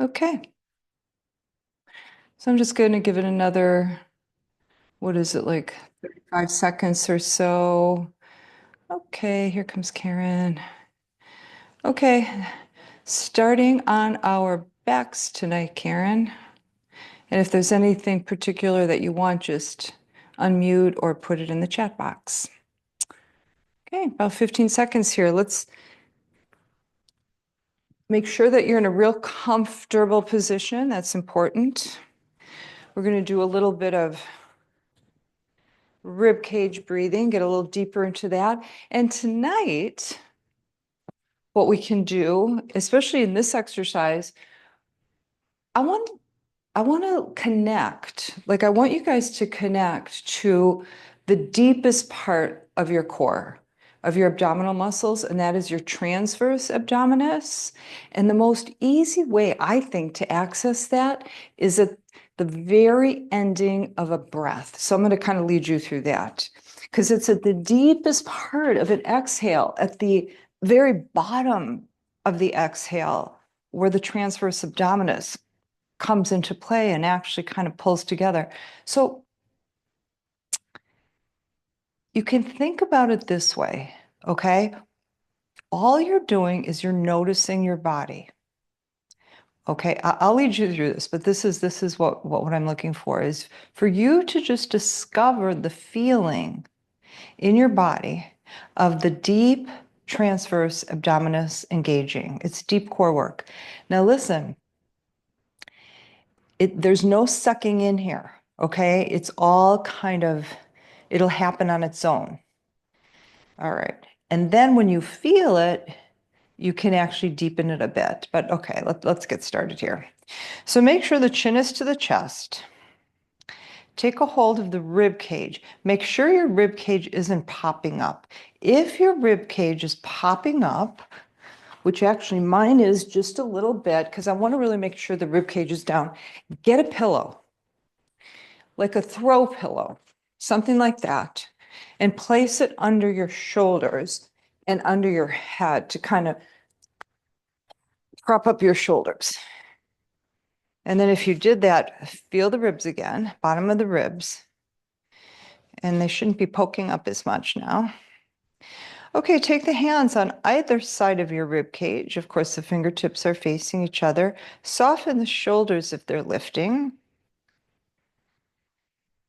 Okay. So I'm just going to give it another, what is it, like 35 seconds or so. Okay, here comes Karen. Okay, starting on our backs tonight, Karen. And if there's anything particular that you want, just unmute or put it in the chat box. Okay, about 15 seconds here. Let's make sure that you're in a real comfortable position. That's important. We're going to do a little bit of rib cage breathing, get a little deeper into that. And tonight, what we can do, especially in this exercise, I want I want to connect. Like I want you guys to connect to the deepest part of your core, of your abdominal muscles, and that is your transverse abdominis. And the most easy way I think to access that is at the very ending of a breath. So I'm going to kind of lead you through that because it's at the deepest part of an exhale, at the very bottom of the exhale, where the transverse abdominis comes into play and actually kind of pulls together. So you can think about it this way, okay? All you're doing is you're noticing your body. Okay, I'll lead you through this, but this is what I'm looking for is for you to just discover the feeling in your body of the deep transverse abdominis engaging. It's deep core work. Now listen, there's no sucking in here, okay? It's all kind of, it'll happen on its own. All right. And then when you feel it, you can actually deepen it a bit. But okay, let's get started here. So make sure the chin is to the chest. Take a hold of the rib cage. Make sure your rib cage isn't popping up. If your rib cage is popping up, which actually mine is just a little bit, because I want to really make sure the rib cage is down, get a pillow, like a throw pillow, something like that, and place it under your shoulders and under your head to kind of prop up your shoulders. And then if you did that, feel the ribs again, bottom of the ribs, and they shouldn't be poking up as much now. Okay, take the hands on either side of your rib cage. Of course, the fingertips are facing each other. Soften the shoulders if they're lifting.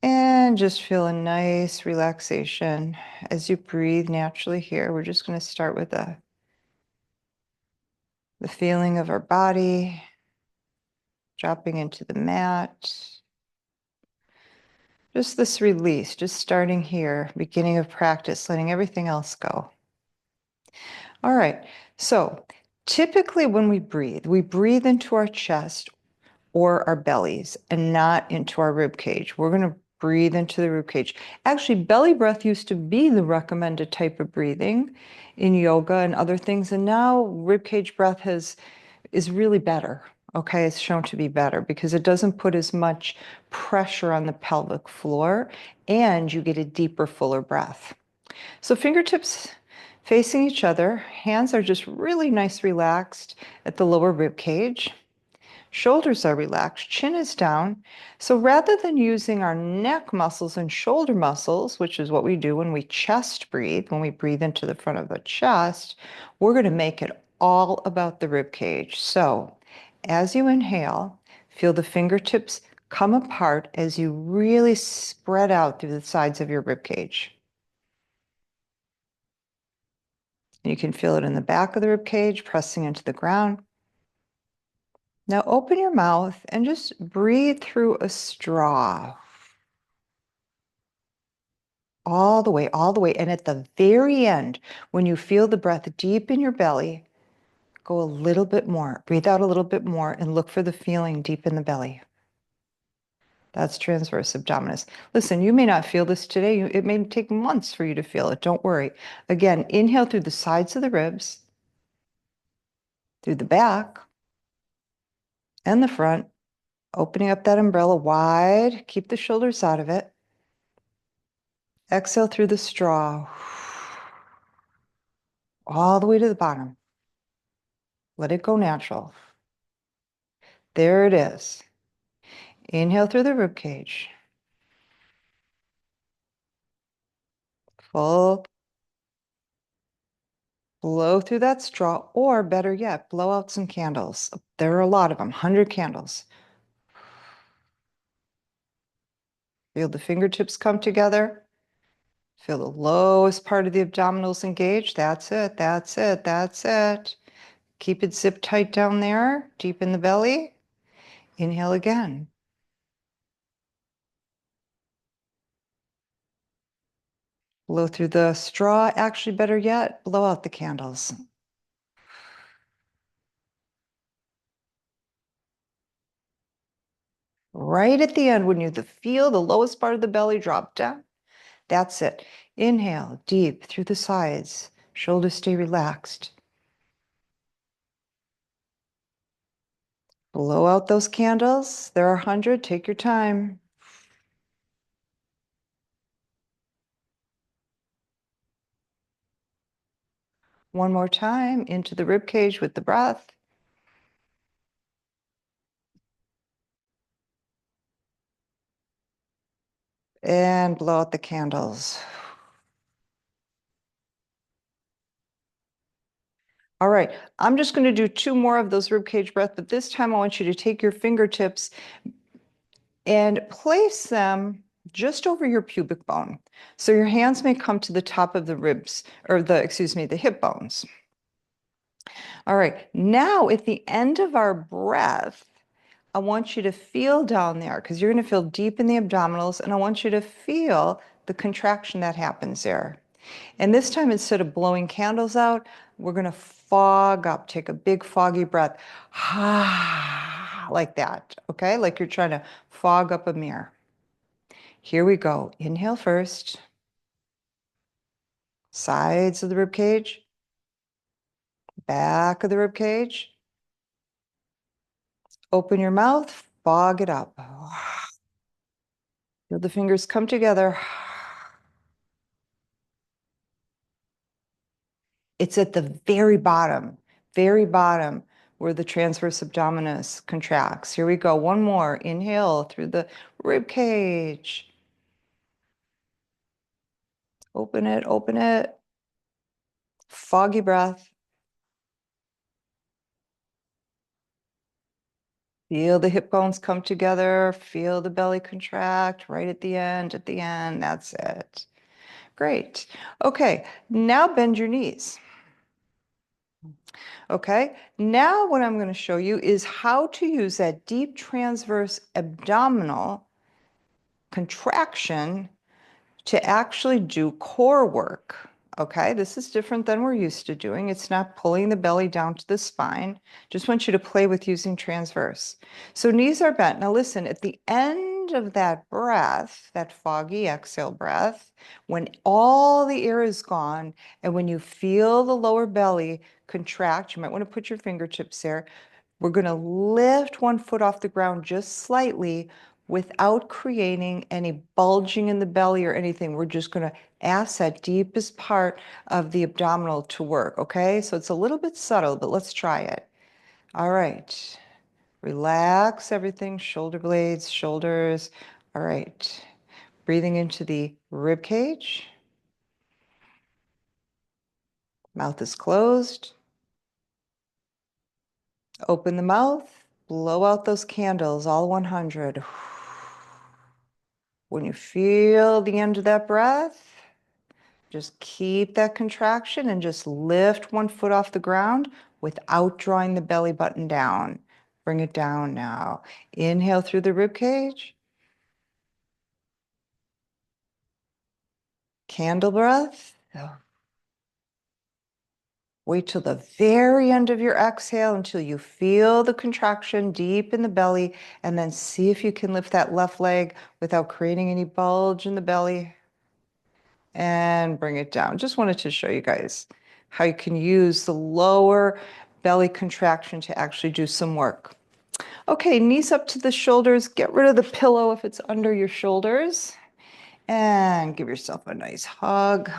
And just feel a nice relaxation as you breathe naturally here. We're just going to start with the feeling of our body, dropping into the mat. Just this release, just starting here, beginning of practice, letting everything else go. All right, so typically when we breathe into our chest or our bellies and not into our rib cage. We're going to breathe into the rib cage. Actually, belly breath used to be the recommended type of breathing in yoga and other things, and now rib cage breath is really better. Okay, it's shown to be better because it doesn't put as much pressure on the pelvic floor and you get a deeper, fuller breath. So fingertips facing each other, hands are just really nice relaxed at the lower rib cage. Shoulders are relaxed, chin is down. So rather than using our neck muscles and shoulder muscles, which is what we do when we chest breathe, when we breathe into the front of the chest, we're going to make it all about the rib cage. So as you inhale, feel the fingertips come apart as you really spread out through the sides of your rib cage. You can feel it in the back of the rib cage, pressing into the ground. Now open your mouth and just breathe through a straw. All the way, all the way. And at the very end, when you feel the breath deep in your belly, go a little bit more. Breathe out a little bit more and look for the feeling deep in the belly. That's transverse abdominis. Listen, you may not feel this today. It may take months for you to feel it. Don't worry. Again, inhale through the sides of the ribs, through the back and the front, opening up that umbrella wide. Keep the shoulders out of it. Exhale through the straw, all the way to the bottom. Let it go natural. There it is. Inhale through the rib cage. Full. Blow through that straw, or better yet, blow out some candles. There are a lot of them, 100 candles. Feel the fingertips come together. Feel the lowest part of the abdominals engaged. That's it, that's it, that's it. Keep it zip tight down there, deep in the belly. Inhale again. Blow through the straw. Actually, better yet, blow out the candles. Right at the end, when you feel the lowest part of the belly drop down, that's it. Inhale deep through the sides. Shoulders stay relaxed. Blow out those candles. There are 100. Take your time. One more time into the rib cage with the breath. And blow out the candles. All right, I'm just going to do 2 more of those rib cage breaths, but this time I want you to take your fingertips and place them just over your pubic bone. So your hands may come to the top of the ribs, or the hip bones. All right, now at the end of our breath, I want you to feel down there because you're going to feel deep in the abdominals, and I want you to feel the contraction that happens there. And this time, instead of blowing candles out, we're going to fog up. Take a big foggy breath. Like that, okay? Like you're trying to fog up a mirror. Here we go. Inhale first. Sides of the rib cage. Back of the rib cage. Open your mouth. Fog it up. Feel the fingers come together. It's at the very bottom where the transverse abdominis contracts. Here we go. One more. Inhale through the rib cage. Open it, open it. Foggy breath. Feel the hip bones come together. Feel the belly contract right at the end, at the end. That's it. Great. Okay, now bend your knees. Okay, now what I'm going to show you is how to use that deep transverse abdominal contraction to actually do core work. Okay, this is different than we're used to doing. It's not pulling the belly down to the spine. Just want you to play with using transverse. So knees are bent. Now listen, at the end of that breath, that foggy exhale breath, when all the air is gone and when you feel the lower belly contract, you might want to put your fingertips there. We're going to lift one foot off the ground just slightly without creating any bulging in the belly or anything. We're just going to ask that deepest part of the abdominal to work, okay? So it's a little bit subtle, but let's try it. All right. Relax everything, shoulder blades, shoulders. All right. Breathing into the rib cage. Mouth is closed. Open the mouth. Blow out those candles, all 100. When you feel the end of that breath, just keep that contraction and just lift one foot off the ground without drawing the belly button down. Bring it down now. Inhale through the rib cage. Candle breath. Wait till the very end of your exhale until you feel the contraction deep in the belly, and then see if you can lift that left leg without creating any bulge in the belly. And bring it down. Just wanted to show you guys how you can use the lower belly contraction to actually do some work. Okay, knees up to the shoulders. Get rid of the pillow if it's under your shoulders. And give yourself a nice hug.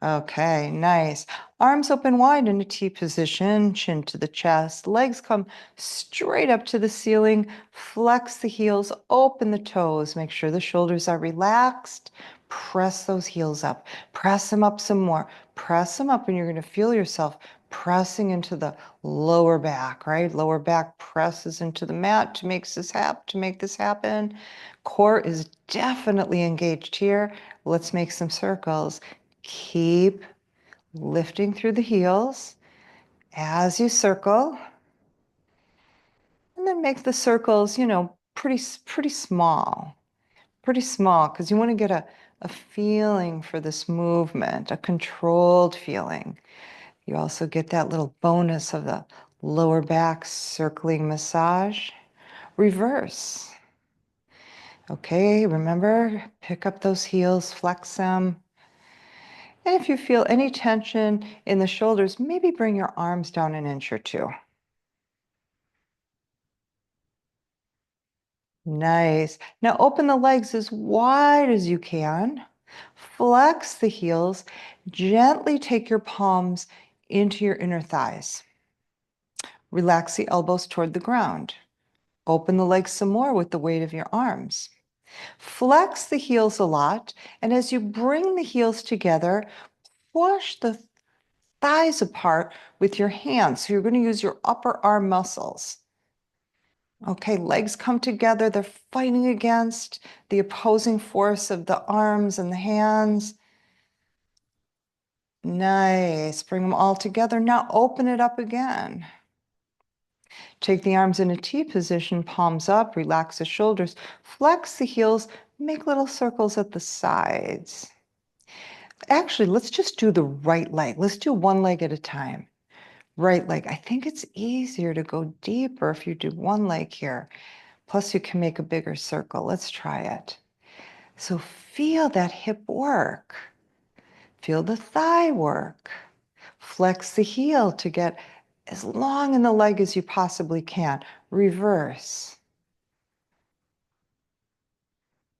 Okay, nice. Arms open wide in a T position, chin to the chest. Legs come straight up to the ceiling. Flex the heels, open the toes. Make sure the shoulders are relaxed. Press those heels up. Press them up some more. Press them up, and you're going to feel yourself pressing into the lower back, right? Lower back presses into the mat to make this happen. Core is definitely engaged here. Let's make some circles. Keep lifting through the heels as you circle, and then make the circles, pretty small, because you want to get a feeling for this movement, a controlled feeling. You also get that little bonus of the lower back circling massage. Reverse. Okay, remember, pick up those heels, flex them. And if you feel any tension in the shoulders, maybe bring your arms down an inch or two. Nice. Now open the legs as wide as you can. Flex the heels. Gently take your palms into your inner thighs. Relax the elbows toward the ground. Open the legs some more with the weight of your arms. Flex the heels a lot. And as you bring the heels together, push the thighs apart with your hands. So you're going to use your upper arm muscles. Okay, legs come together. They're fighting against the opposing force of the arms and the hands. Nice. Bring them all together. Now open it up again. Take the arms in a T position, palms up, relax the shoulders, flex the heels, make little circles at the sides. Actually, let's just do the right leg. Let's do one leg at a time. Right leg. I think it's easier to go deeper if you do one leg here. Plus, you can make a bigger circle. Let's try it. So feel that hip work. Feel the thigh work. Flex the heel to get as long in the leg as you possibly can. Reverse.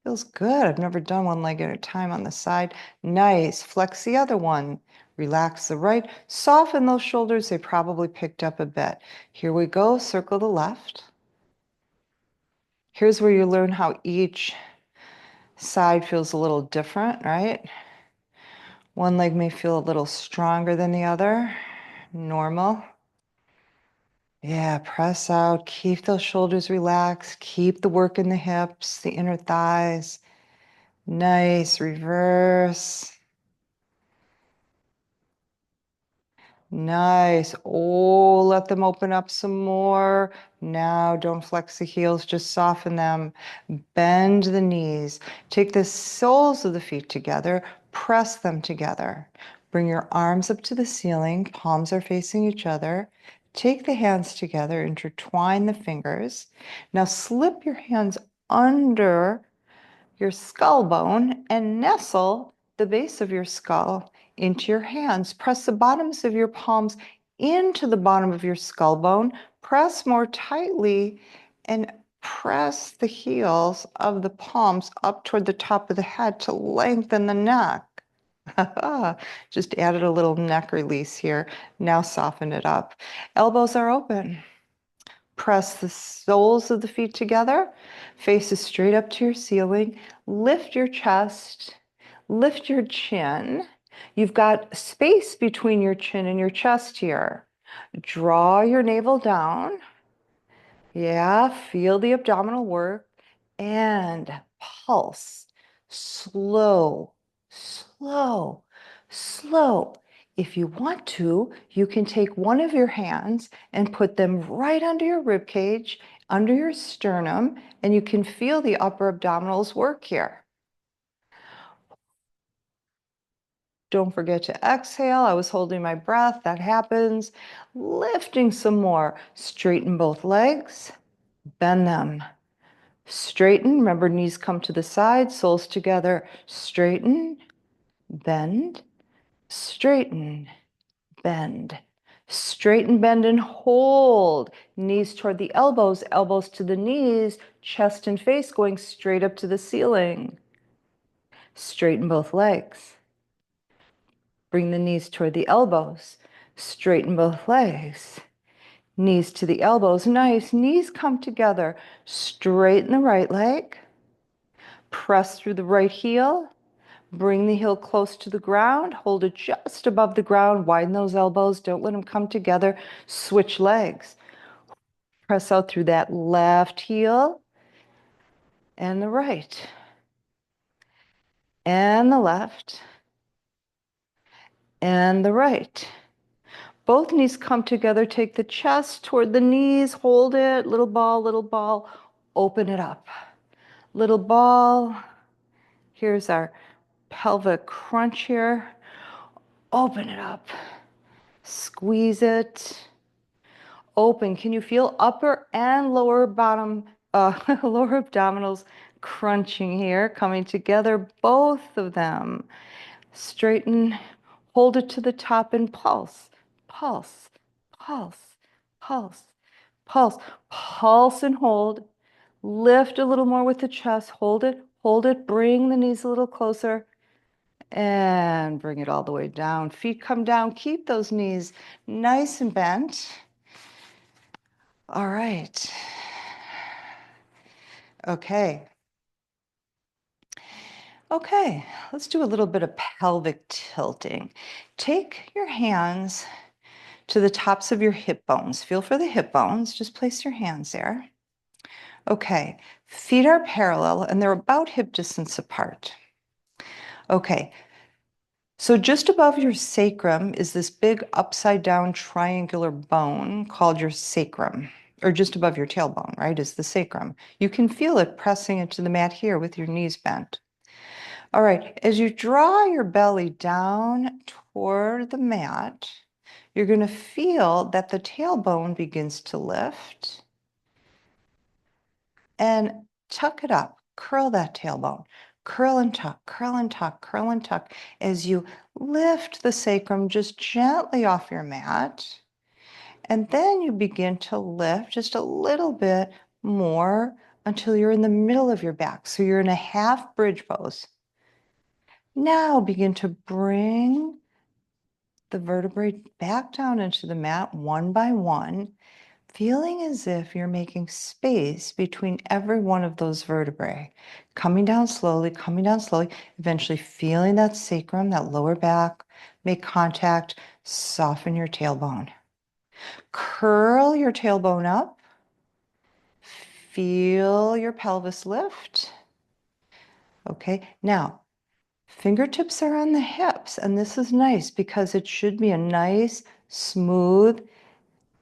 Feels good. I've never done one leg at a time on the side. Nice. Flex the other one. Relax the right. Soften those shoulders. They probably picked up a bit. Here we go. Circle the left. Here's where you learn how each side feels a little different, right? One leg may feel a little stronger than the other. Normal. Yeah, press out. Keep those shoulders relaxed. Keep the work in the hips, the inner thighs. Nice. Reverse. Nice. Oh, let them open up some more. Now don't flex the heels, just soften them. Bend the knees. Take the soles of the feet together, press them together. Bring your arms up to the ceiling, palms are facing each other. Take the hands together, intertwine the fingers. Now slip your hands under your skull bone and nestle the base of your skull into your hands. Press the bottoms of your palms into the bottom of your skull bone. Press more tightly and press the heels of the palms up toward the top of the head to lengthen the neck. Just added a little neck release here. Now soften it up. Elbows are open. Press the soles of the feet together, faces straight up to your ceiling. Lift your chest, lift your chin. You've got space between your chin and your chest here. Draw your navel down. Yeah, feel the abdominal work and pulse. Slow, slow, slow. If you want to, you can take one of your hands and put them right under your rib cage, under your sternum, and you can feel the upper abdominals work here. Don't forget to exhale. I was holding my breath. That happens. Lifting some more. Straighten both legs. Bend them. Straighten. Remember, knees come to the side, soles together. Straighten, bend, straighten, bend. Straighten, bend, and hold. Knees toward the elbows, elbows to the knees, chest and face going straight up to the ceiling. Straighten both legs. Bring the knees toward the elbows. Straighten both legs. Knees to the elbows. Nice. Knees come together. Straighten the right leg. Press through the right heel. Bring the heel close to the ground. Hold it just above the ground. Widen those elbows. Don't let them come together. Switch legs. Press out through that left heel and the right. And the left. And the right. Both knees come together. Take the chest toward the knees. Hold it. Little ball, little ball. Open it up. Little ball. Here's our pelvic crunch here. Open it up. Squeeze it. Open. Can you feel upper and lower bottom, lower abdominals crunching here, coming together, both of them. Straighten, hold it to the top and pulse, pulse, pulse, pulse, pulse, pulse and hold. Lift a little more with the chest, hold it, bring the knees a little closer and bring it all the way down. Feet come down, keep those knees nice and bent. All right. Okay. Okay, let's do a little bit of pelvic tilting. Take your hands to the tops of your hip bones. Feel for the hip bones. Just place your hands there. Okay, feet are parallel and they're about hip distance apart. Okay, so just above your sacrum is this big upside down triangular bone called your sacrum, or just above your tailbone, right, is the sacrum. You can feel it pressing into the mat here with your knees bent. All right, as you draw your belly down toward the mat, you're going to feel that the tailbone begins to lift and tuck it up. Curl that tailbone. Curl and tuck, curl and tuck, curl and tuck as you lift the sacrum just gently off your mat. And then you begin to lift just a little bit more until you're in the middle of your back. So you're in a half bridge pose. Now begin to bring the vertebrae back down into the mat one by one, feeling as if you're making space between every one of those vertebrae. Coming down slowly, eventually feeling that sacrum, that lower back, make contact, soften your tailbone. Curl your tailbone up. Feel your pelvis lift. Okay, now fingertips are on the hips, and this is nice because it should be a nice, smooth,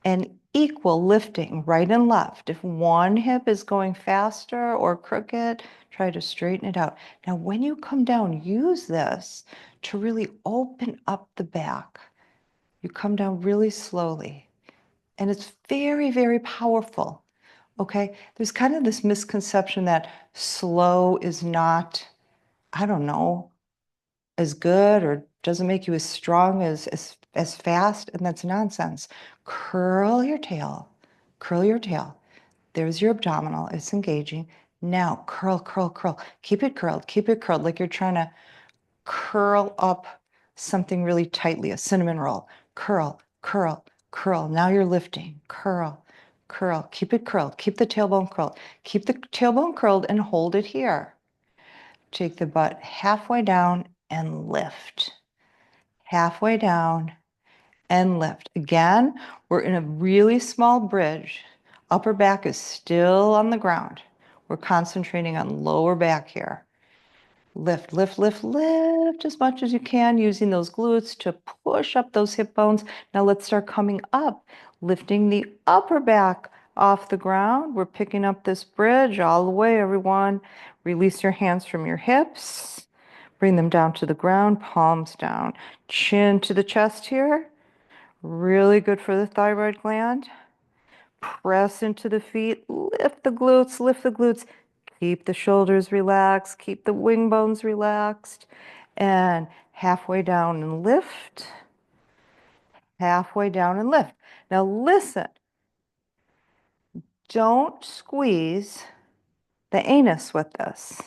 and equal lifting right and left. If one hip is going faster or crooked, try to straighten it out. Now, when you come down, use this to really open up the back. You come down really slowly, and it's very, very powerful. Okay, there's kind of this misconception that slow is not, I don't know, as good or doesn't make you as strong as fast, and that's nonsense. Curl your tail. Curl your tail. There's your abdominal. It's engaging. Now curl, curl, curl. Keep it curled like you're trying to curl up something really tightly, a cinnamon roll. Curl, curl, curl. Now you're lifting. Curl, curl. Keep it curled. Keep the tailbone curled. Keep the tailbone curled and hold it here. Take the butt halfway down and lift. Halfway down and lift. Again, we're in a really small bridge. Upper back is still on the ground. We're concentrating on lower back here. Lift, lift, lift, lift as much as you can using those glutes to push up those hip bones. Now let's start coming up, lifting the upper back off the ground. We're picking up this bridge all the way, everyone. Release your hands from your hips. Bring them down to the ground, palms down. Chin to the chest here. Really good for the thyroid gland. Press into the feet. Lift the glutes, lift the glutes. Keep the shoulders relaxed. Keep the wing bones relaxed. And halfway down and lift. Halfway down and lift. Now listen. Don't squeeze the anus with this.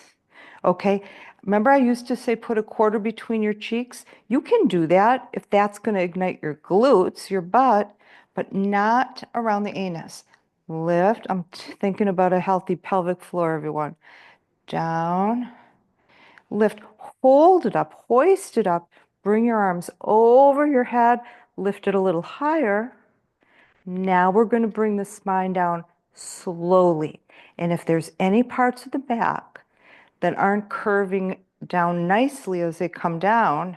Okay? Remember, I used to say put a quarter between your cheeks? You can do that if that's going to ignite your glutes, your butt, but not around the anus. Lift. I'm thinking about a healthy pelvic floor, everyone. Down, lift, hold it up, hoist it up, bring your arms over your head, lift it a little higher. Now we're going to bring the spine down slowly. And if there's any parts of the back that aren't curving down nicely as they come down,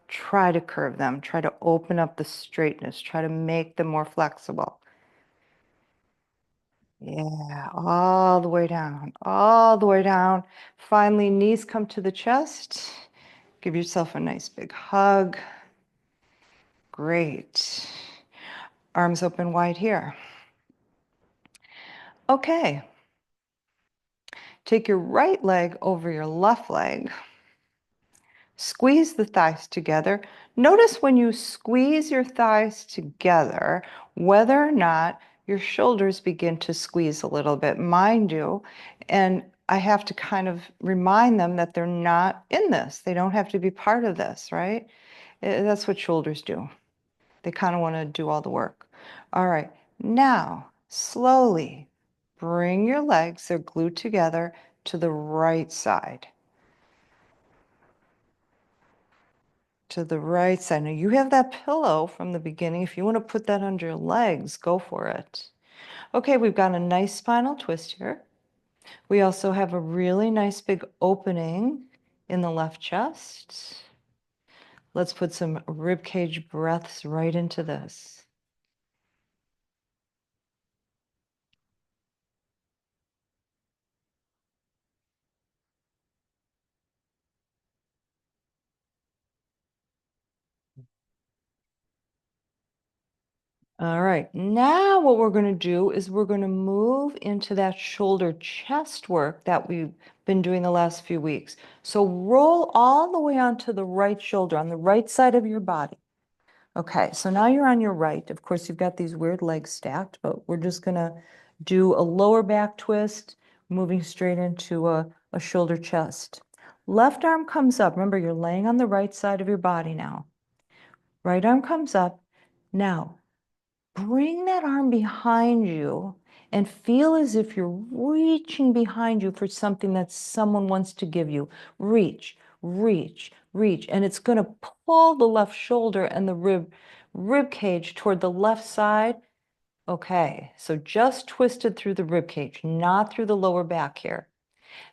try to curve them. Try to open up the straightness. Try to make them more flexible. Yeah, all the way down, all the way down. Finally, knees come to the chest. Give yourself a nice big hug. Great. Arms open wide here. Okay. Take your right leg over your left leg. Squeeze the thighs together. Notice when you squeeze your thighs together, whether or not your shoulders begin to squeeze a little bit. Mine do. And I have to kind of remind them that they're not in this. They don't have to be part of this, right? That's what shoulders do. They kind of want to do all the work. All right. Now, slowly bring your legs, they're glued together, to the right side. To the right side. Now you have that pillow from the beginning. If you want to put that under your legs, go for it. Okay, we've got a nice spinal twist here. We also have a really nice big opening in the left chest. Let's put some rib cage breaths right into this. All right, now what we're going to do is we're going to move into that shoulder chest work that we've been doing the last few weeks. So roll all the way onto the right shoulder, on the right side of your body. Okay, so now you're on your right. Of course, you've got these weird legs stacked, but we're just going to do a lower back twist, moving straight into a shoulder chest. Left arm comes up. Remember, you're laying on the right side of your body now. Right arm comes up. Now, bring that arm behind you and feel as if you're reaching behind you for something that someone wants to give you. Reach, reach, reach. And it's going to pull the left shoulder and the rib cage toward the left side. Okay, so just twisted through the rib cage, not through the lower back here.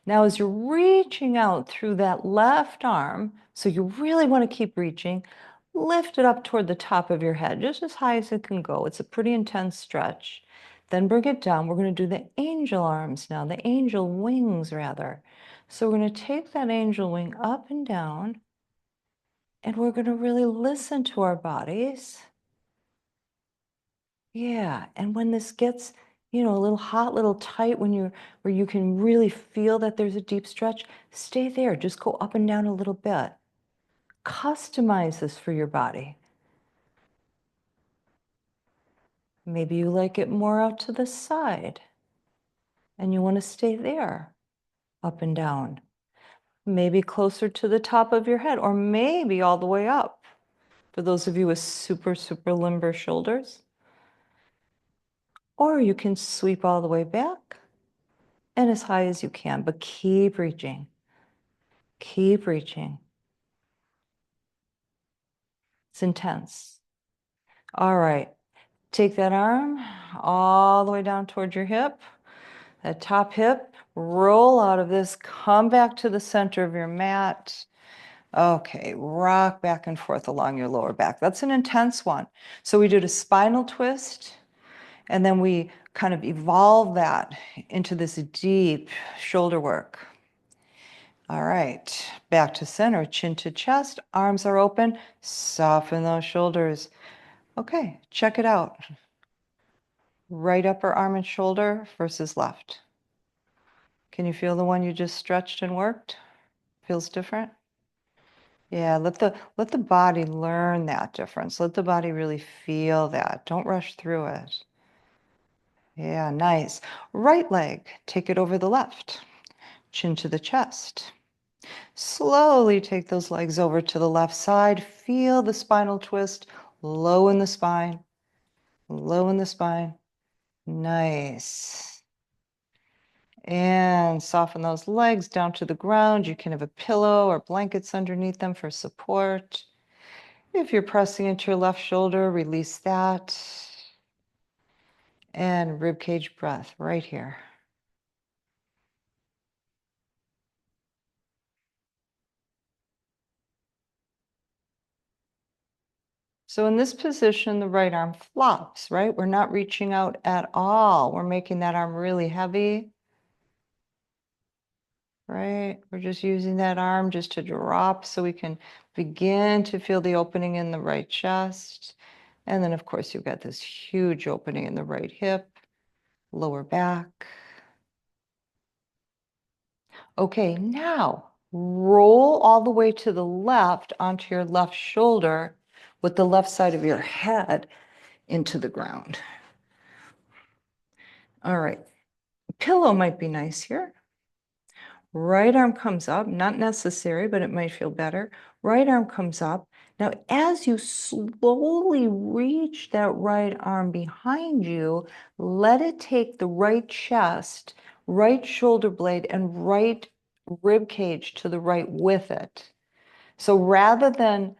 Now, as you're reaching out through that left arm, so you really want to keep reaching, lift it up toward the top of your head, just as high as it can go. It's a pretty intense stretch. Then bring it down. We're going to do the angel arms now, the angel wings, rather. So we're going to take that angel wing up and down, and we're going to really listen to our bodies. Yeah, and when this gets, a little hot, little tight, where you can really feel that there's a deep stretch, stay there. Just go up and down a little bit. Customize this for your body. Maybe you like it more out to the side and you want to stay there, up and down. Maybe closer to the top of your head, or maybe all the way up. For those of you with super, super limber shoulders. Or you can sweep all the way back and as high as you can, but keep reaching. Keep reaching. It's intense. All right. Take that arm all the way down towards your hip, that top hip. Roll out of this. Come back to the center of your mat. Okay, rock back and forth along your lower back. That's an intense one. So we did a spinal twist, and then we kind of evolve that into this deep shoulder work. All right, back to center, chin to chest, arms are open, soften those shoulders. Okay, check it out. Right upper arm and shoulder versus left. Can you feel the one you just stretched and worked? Feels different? Yeah, let the body learn that difference. Let the body really feel that. Don't rush through it. Yeah, nice. Right leg, take it over the left. Chin to the chest. Slowly take those legs over to the left side. Feel the spinal twist, low in the spine, low in the spine. Nice. And soften those legs down to the ground. You can have a pillow or blankets underneath them for support. If you're pressing into your left shoulder, release that. And rib cage breath right here. So in this position, the right arm flops, right? We're not reaching out at all. We're making that arm really heavy, right? We're just using that arm just to drop so we can begin to feel the opening in the right chest. And then, of course, you've got this huge opening in the right hip, lower back. Okay, now roll all the way to the left onto your left shoulder with the left side of your head into the ground. All right, pillow might be nice here. Right arm comes up, not necessary, but it might feel better. Right arm comes up. Now, as you slowly reach that right arm behind you, let it take the right chest, right shoulder blade, and right rib cage to the right with it. So rather than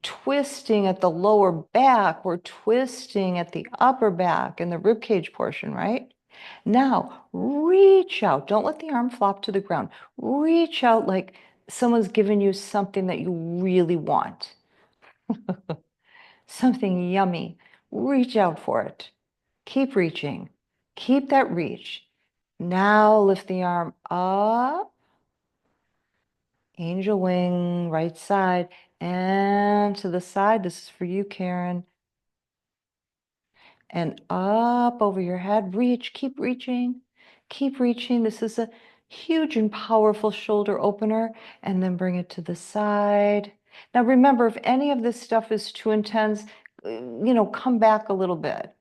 twisting at the lower back, we're twisting at the upper back and the rib cage portion, right? Now, reach out. Don't let the arm flop to the ground. Reach out like someone's given you something that you really want, something yummy. Reach out for it. Keep reaching. Keep that reach. Now lift the arm up. Angel wing, right side, and to the side. This is for you, Karen. And up over your head. Reach, keep reaching, keep reaching. This is a huge and powerful shoulder opener. And then bring it to the side. Now remember, if any of this stuff is too intense, come back a little bit.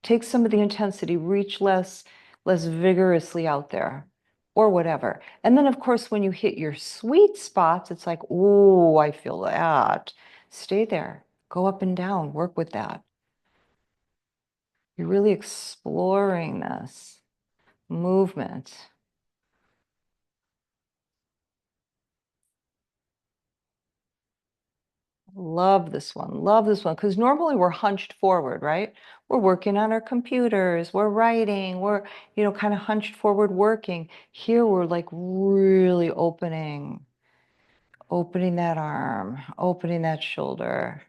Take some of the intensity, reach less vigorously out there or whatever. And then of course, when you hit your sweet spots, it's like, oh, I feel that. Stay there, go up and down, work with that. You're really exploring this movement. Love this one. Love this one. Because normally we're hunched forward, right? We're working on our computers. We're writing. We're, kind of hunched forward working. Here we're like really opening that arm, opening that shoulder.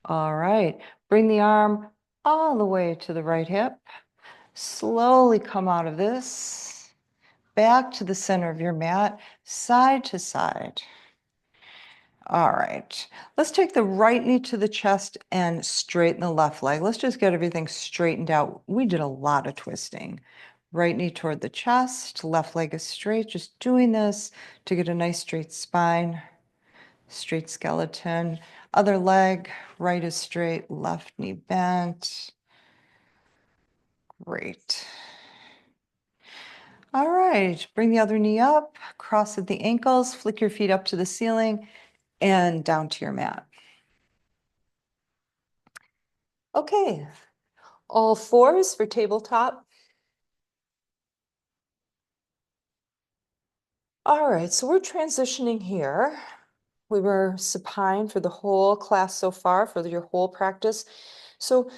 All right. Bring the arm all the way to the right hip. Slowly come out of this. Back to the center of your mat, side to side. All right, let's take the right knee to the chest and straighten the left leg. Let's just get everything straightened out. We did a lot of twisting. Right knee toward the chest, left leg is straight. Just doing this to get a nice straight spine, straight skeleton. Other leg, right is straight, left knee bent. Great. All right, bring the other knee up, cross at the ankles, flick your feet up to the ceiling and down to your mat. Okay, all fours for tabletop. All right, so we're transitioning here. We were supine for the whole class so far, for your whole practice. So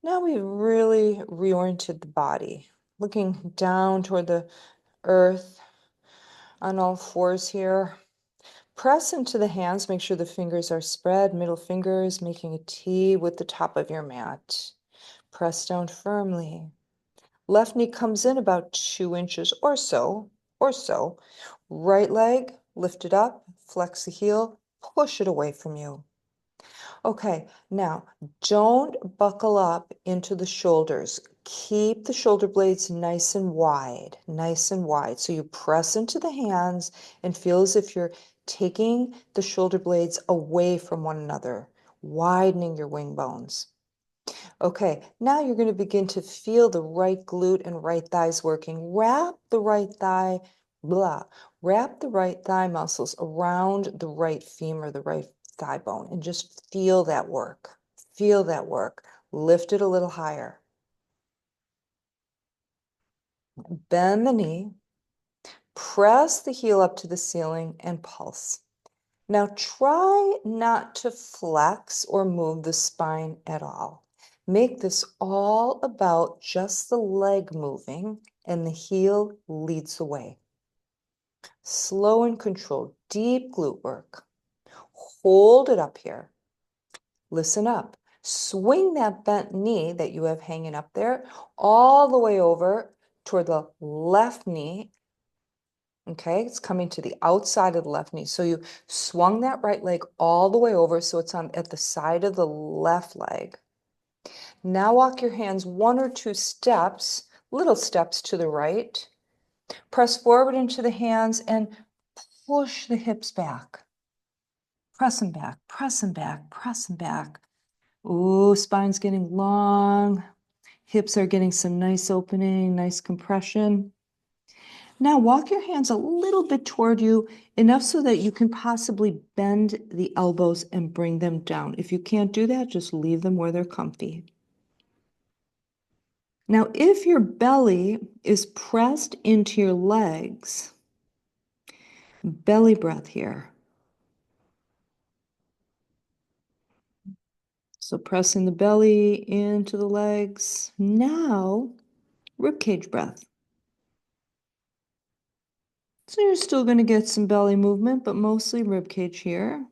now we've really reoriented the body, looking down toward the earth on all fours here. Press into the hands, make sure the fingers are spread, middle fingers making a T with the top of your mat. Press down firmly. Left knee comes in about 2 inches or so. Right leg, lift it up, flex the heel, push it away from you. Okay, now don't buckle up into the shoulders. Keep the shoulder blades nice and wide, nice and wide. So you press into the hands and feel as if you're taking the shoulder blades away from one another, widening your wing bones. Okay, now you're going to begin to feel the right glute and right thighs working. Wrap the right thigh, wrap the right thigh muscles around the right femur, the right thigh bone, and just feel that work. Feel that work. Lift it a little higher. Bend the knee, press the heel up to the ceiling, and pulse. Now try not to flex or move the spine at all. Make this all about just the leg moving, and the heel leads the way. Slow and controlled, deep glute work. Hold it up here. Listen up. Swing that bent knee that you have hanging up there all the way over toward the left knee. Okay, it's coming to the outside of the left knee. So you swung that right leg all the way over so it's on at the side of the left leg. Now walk your hands 1 or 2 steps, little steps to the right. Press forward into the hands and push the hips back. Press them back, press them back, press them back. Ooh, spine's getting long. Hips are getting some nice opening, nice compression. Now walk your hands a little bit toward you, enough so that you can possibly bend the elbows and bring them down. If you can't do that, just leave them where they're comfy. Now, if your belly is pressed into your legs, belly breath here. So pressing the belly into the legs. Now, ribcage breath. So you're still going to get some belly movement, but mostly ribcage here.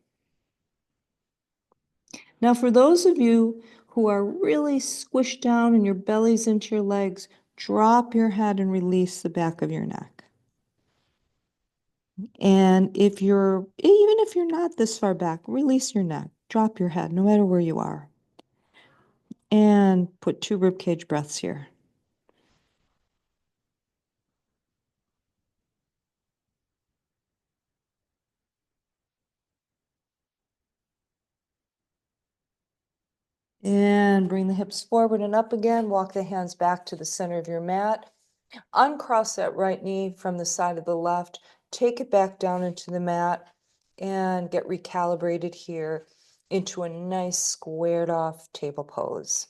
Now, for those of you who are really squished down and your belly's into your legs, drop your head and release the back of your neck. And even if you're not this far back, release your neck, drop your head, no matter where you are. And put 2 ribcage breaths here. And bring the hips forward and up again. Walk the hands back to the center of your mat. Uncross that right knee from the side of the left. Take it back down into the mat and get recalibrated here into a nice squared off table pose.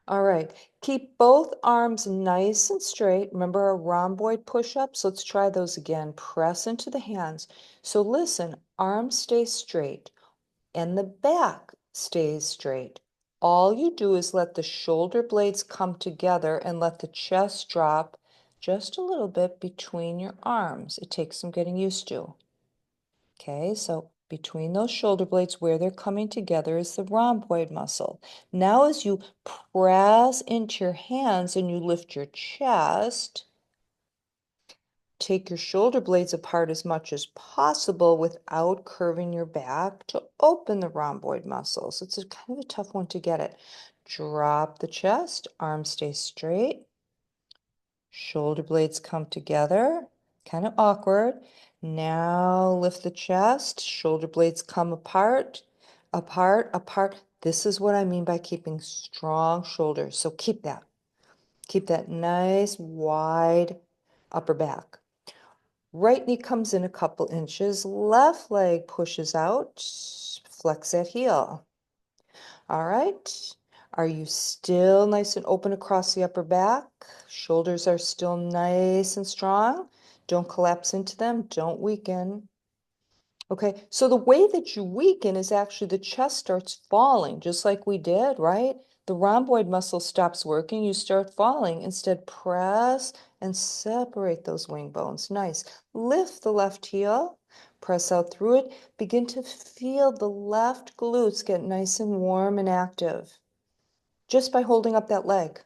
All right, keep both arms nice and straight. Remember our rhomboid push-ups? Let's try those again. Press into the hands. So listen, arms stay straight and the back stays straight. All you do is let the shoulder blades come together and let the chest drop just a little bit between your arms. It takes some getting used to. Okay, so between those shoulder blades where they're coming together is the rhomboid muscle. Now as you press into your hands and you lift your chest, take your shoulder blades apart as much as possible without curving your back to open the rhomboid muscles. It's a kind of a tough one to get it. Drop the chest, arms stay straight. Shoulder blades come together, kind of awkward. Now lift the chest, shoulder blades come apart, apart, apart. This is what I mean by keeping strong shoulders. So keep that. Keep that nice, wide upper back. Right knee comes in a couple inches, left leg pushes out, flex that heel. All right. Are you still nice and open across the upper back? Shoulders are still nice and strong. Don't collapse into them. Don't weaken. Okay, so the way that you weaken is actually the chest starts falling, just like we did, right? The rhomboid muscle stops working, you start falling. Instead, press and separate those wing bones. Nice. Lift the left heel, press out through it. Begin to feel the left glutes get nice and warm and active just by holding up that leg.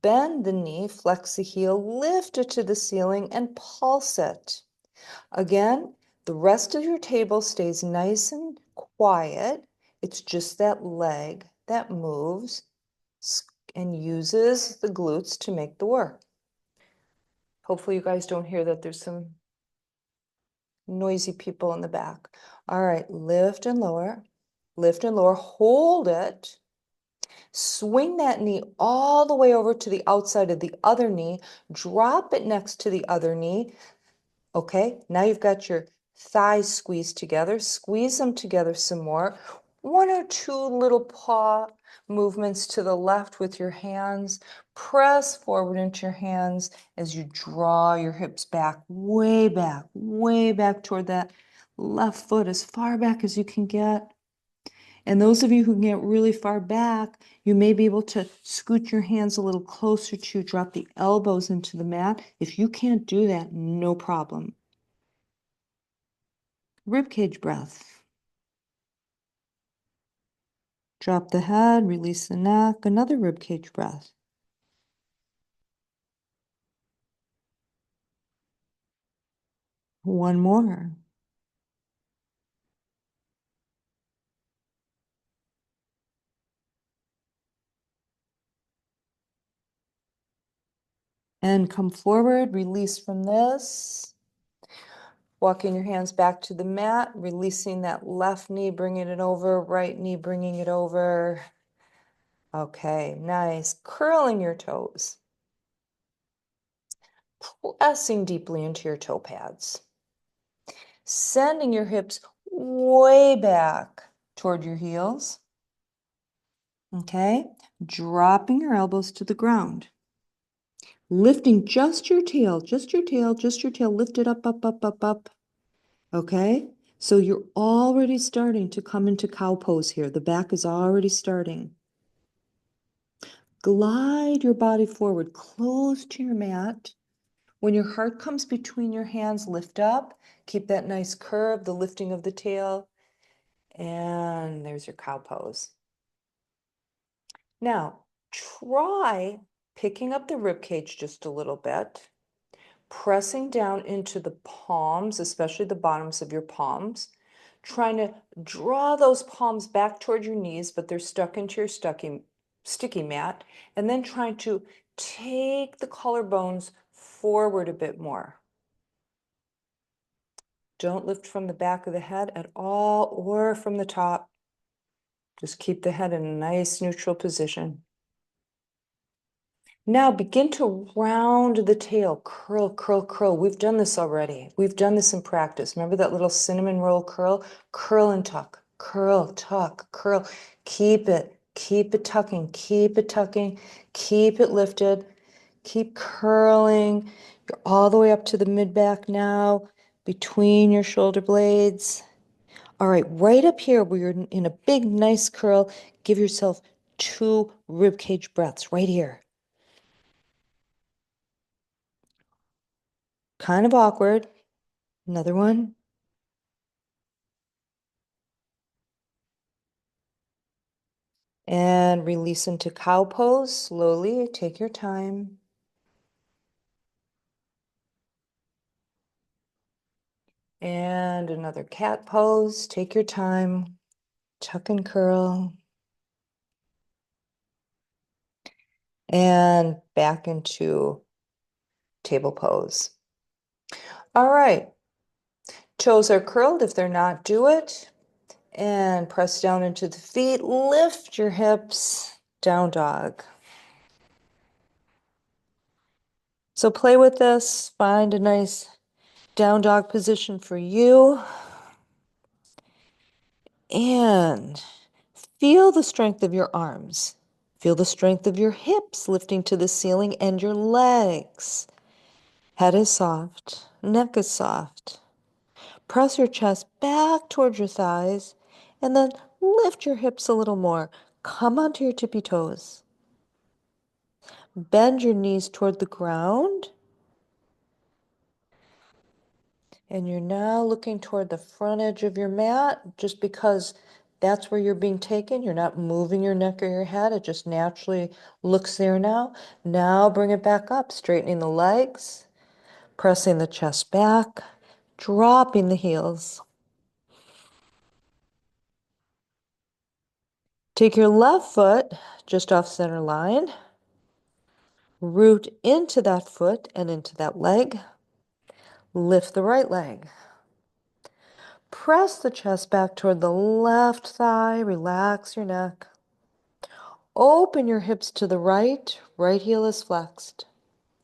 Bend the knee, flex the heel, lift it to the ceiling, and pulse it. Again, the rest of your table stays nice and quiet. It's just that leg that moves and uses the glutes to make the work. Hopefully you guys don't hear that there's some noisy people in the back. All right, lift and lower, lift and lower, hold it. Swing that knee all the way over to the outside of the other knee, drop it next to the other knee. Okay, now you've got your thighs squeezed together. Squeeze them together some more. One or two little paw movements to the left with your hands. Press forward into your hands as you draw your hips back, way back toward that left foot, as far back as you can get. And those of you who can get really far back, you may be able to scoot your hands a little closer to drop the elbows into the mat. If you can't do that, no problem. Ribcage breath. Drop the head, release the neck, another ribcage breath. One more. And come forward, release from this. Walking your hands back to the mat, releasing that left knee, bringing it over, right knee, bringing it over. Okay, nice. Curling your toes. Pressing deeply into your toe pads. Sending your hips way back toward your heels. Okay, dropping your elbows to the ground. Lifting just your tail, lift it up. Okay, so you're already starting to come into cow pose here. The back is already starting. Glide your body forward, close to your mat. When your heart comes between your hands, lift up. Keep that nice curve, the lifting of the tail. And there's your cow pose. Now, try picking up the rib cage just a little bit, pressing down into the palms, especially the bottoms of your palms, trying to draw those palms back toward your knees, but they're stuck into your sticky mat, and then trying to take the collarbones forward a bit more. Don't lift from the back of the head at all or from the top. Just keep the head in a nice neutral position. Now begin to round the tail, curl, curl, curl. We've done this already. We've done this in practice. Remember that little cinnamon roll curl? Curl and tuck, curl, tuck, curl. Keep it tucking, keep it tucking, keep it lifted, keep curling. You're all the way up to the mid-back now, between your shoulder blades. All right, right up here where you're in a big, nice curl, give yourself 2 ribcage breaths right here. Kind of awkward. Another one. And release into cow pose slowly. Take your time. And another cat pose. Take your time. Tuck and curl. And back into table pose. All right. Toes are curled. If they're not, do it. And press down into the feet. Lift your hips. Down dog. So play with this. Find a nice down dog position for you. And feel the strength of your arms. Feel the strength of your hips lifting to the ceiling and your legs. Head is soft. Neck is soft. Press your chest back towards your thighs and then lift your hips a little more. Come onto your tippy toes. Bend your knees toward the ground. And you're now looking toward the front edge of your mat just because that's where you're being taken. You're not moving your neck or your head. It just naturally looks there now. Now bring it back up, straightening the legs, pressing the chest back, dropping the heels. Take your left foot just off center line. Root into that foot and into that leg. Lift the right leg. Press the chest back toward the left thigh. Relax your neck. Open your hips to the right. Right heel is flexed.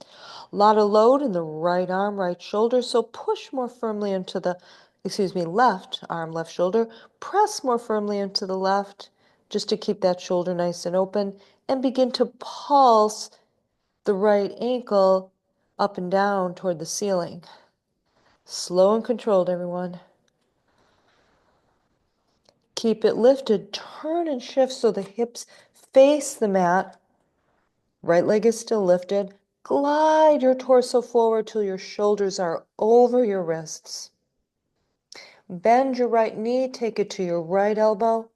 A lot of load in the right arm, right shoulder. So push more firmly into the, left arm, left shoulder. Press more firmly into the left just to keep that shoulder nice and open. And begin to pulse the right ankle up and down toward the ceiling. Slow and controlled, everyone. Keep it lifted. Turn and shift so the hips face the mat. Right leg is still lifted. Glide your torso forward till your shoulders are over your wrists. Bend your right knee. Take it to your right elbow.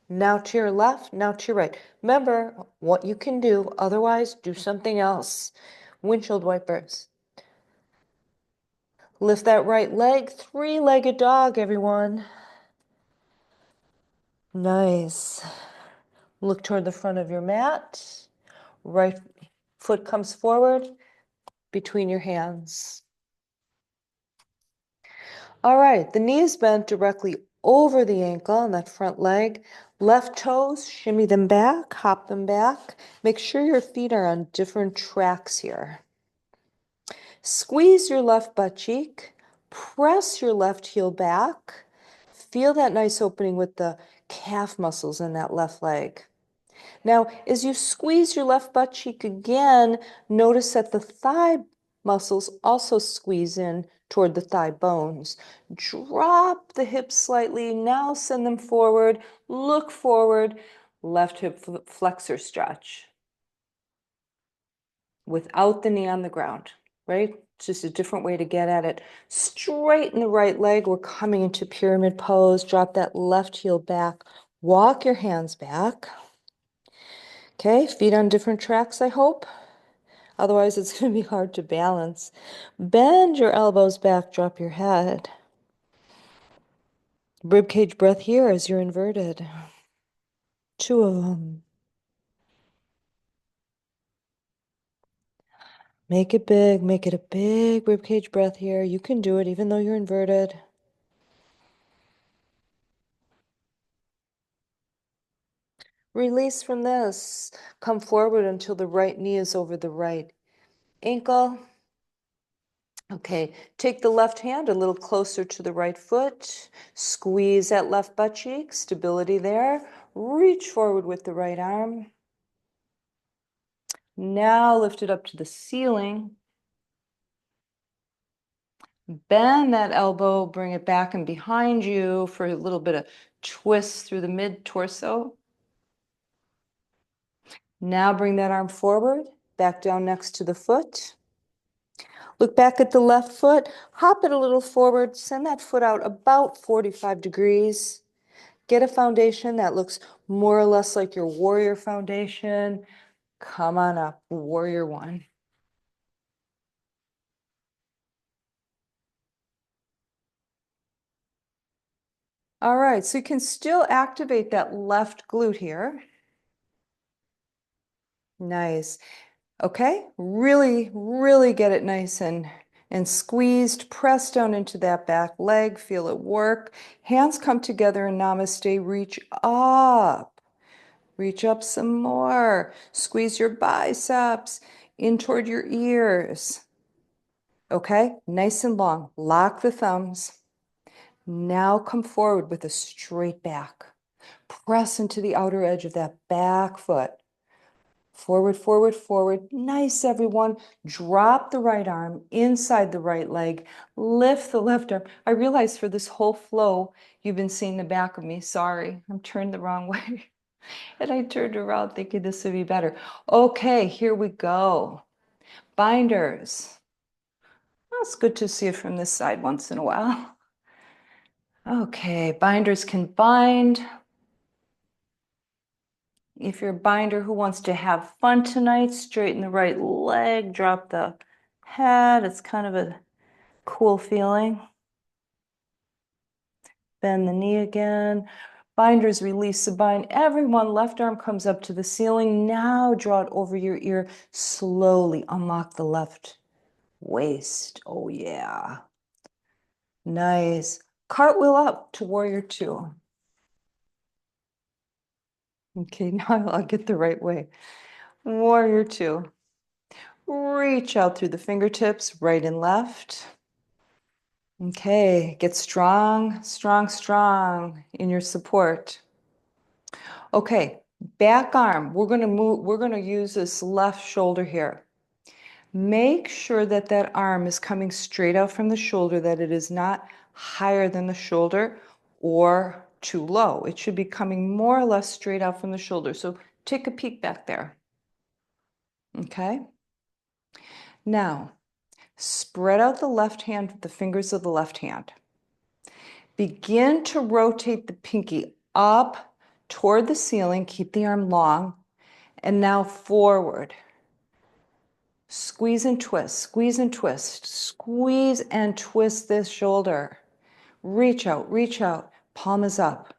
Now to your left, now to your right. Remember what you can do. Otherwise, do something else. Windshield wipers. Lift that right leg. Three-legged dog, everyone. Nice. Look toward the front of your mat. Right foot comes forward between your hands. All right, the knee is bent directly over the ankle on that front leg. Left toes, shimmy them back, hop them back. Make sure your feet are on different tracks here. Squeeze your left butt cheek. Press your left heel back. Feel that nice opening with the calf muscles in that left leg. Now, as you squeeze your left butt cheek again, notice that the thigh muscles also squeeze in toward the thigh bones. Drop the hips slightly. Now send them forward. Look forward. Left hip flexor stretch without the knee on the ground, right? It's just a different way to get at it. Straighten the right leg. We're coming into pyramid pose. Drop that left heel back. Walk your hands back. Okay, feet on different tracks, I hope. Otherwise, it's going to be hard to balance. Bend your elbows back, drop your head. Ribcage breath here as you're inverted. Two of them. Make it big, make it a big ribcage breath here. You can do it even though you're inverted. Release from this. Come forward until the right knee is over the right ankle. Okay, take the left hand a little closer to the right foot. Squeeze that left butt cheek, stability there. Reach forward with the right arm. Now lift it up to the ceiling. Bend that elbow, bring it back and behind you for a little bit of twist through the mid-torso. Now bring that arm forward, back down next to the foot. Look back at the left foot, hop it a little forward, send that foot out about 45 degrees. Get a foundation that looks more or less like your warrior foundation. Come on up, warrior one. All right, so you can still activate that left glute here. Nice. Okay, really, really get it nice and squeezed. Press down into that back leg. Feel it work. Hands come together in namaste. Reach up. Reach up some more. Squeeze your biceps in toward your ears. Okay, nice and long. Lock the thumbs. Now come forward with a straight back. Press into the outer edge of that back foot. Forward, forward, forward. Nice, everyone. Drop the right arm inside the right leg. Lift the left arm. I realize for this whole flow, you've been seeing the back of me. Sorry, I'm turned the wrong way. And I turned around thinking this would be better. Okay, here we go. Binders. Well, it's good to see it from this side once in a while. Okay, binders can bind. If you're a binder who wants to have fun tonight, straighten the right leg, drop the head. It's kind of a cool feeling. Bend the knee again. Binders release the bind. Everyone, left arm comes up to the ceiling. Now draw it over your ear. Slowly unlock the left waist. Oh, yeah. Nice. Cartwheel up to warrior two. Okay, now I'll get the right way. Warrior two. Reach out through the fingertips, right and left. Okay, get strong, strong, strong in your support. Okay, back arm. We're going to use this left shoulder here. Make sure that that arm is coming straight out from the shoulder, that it is not higher than the shoulder or too low. It should be coming more or less straight out from the shoulder. So take a peek back there. Okay. Now, spread out the left hand with the fingers of the left hand. Begin to rotate the pinky up toward the ceiling. Keep the arm long. And now forward. Squeeze and twist, squeeze and twist, squeeze and twist this shoulder. Reach out, palm is up.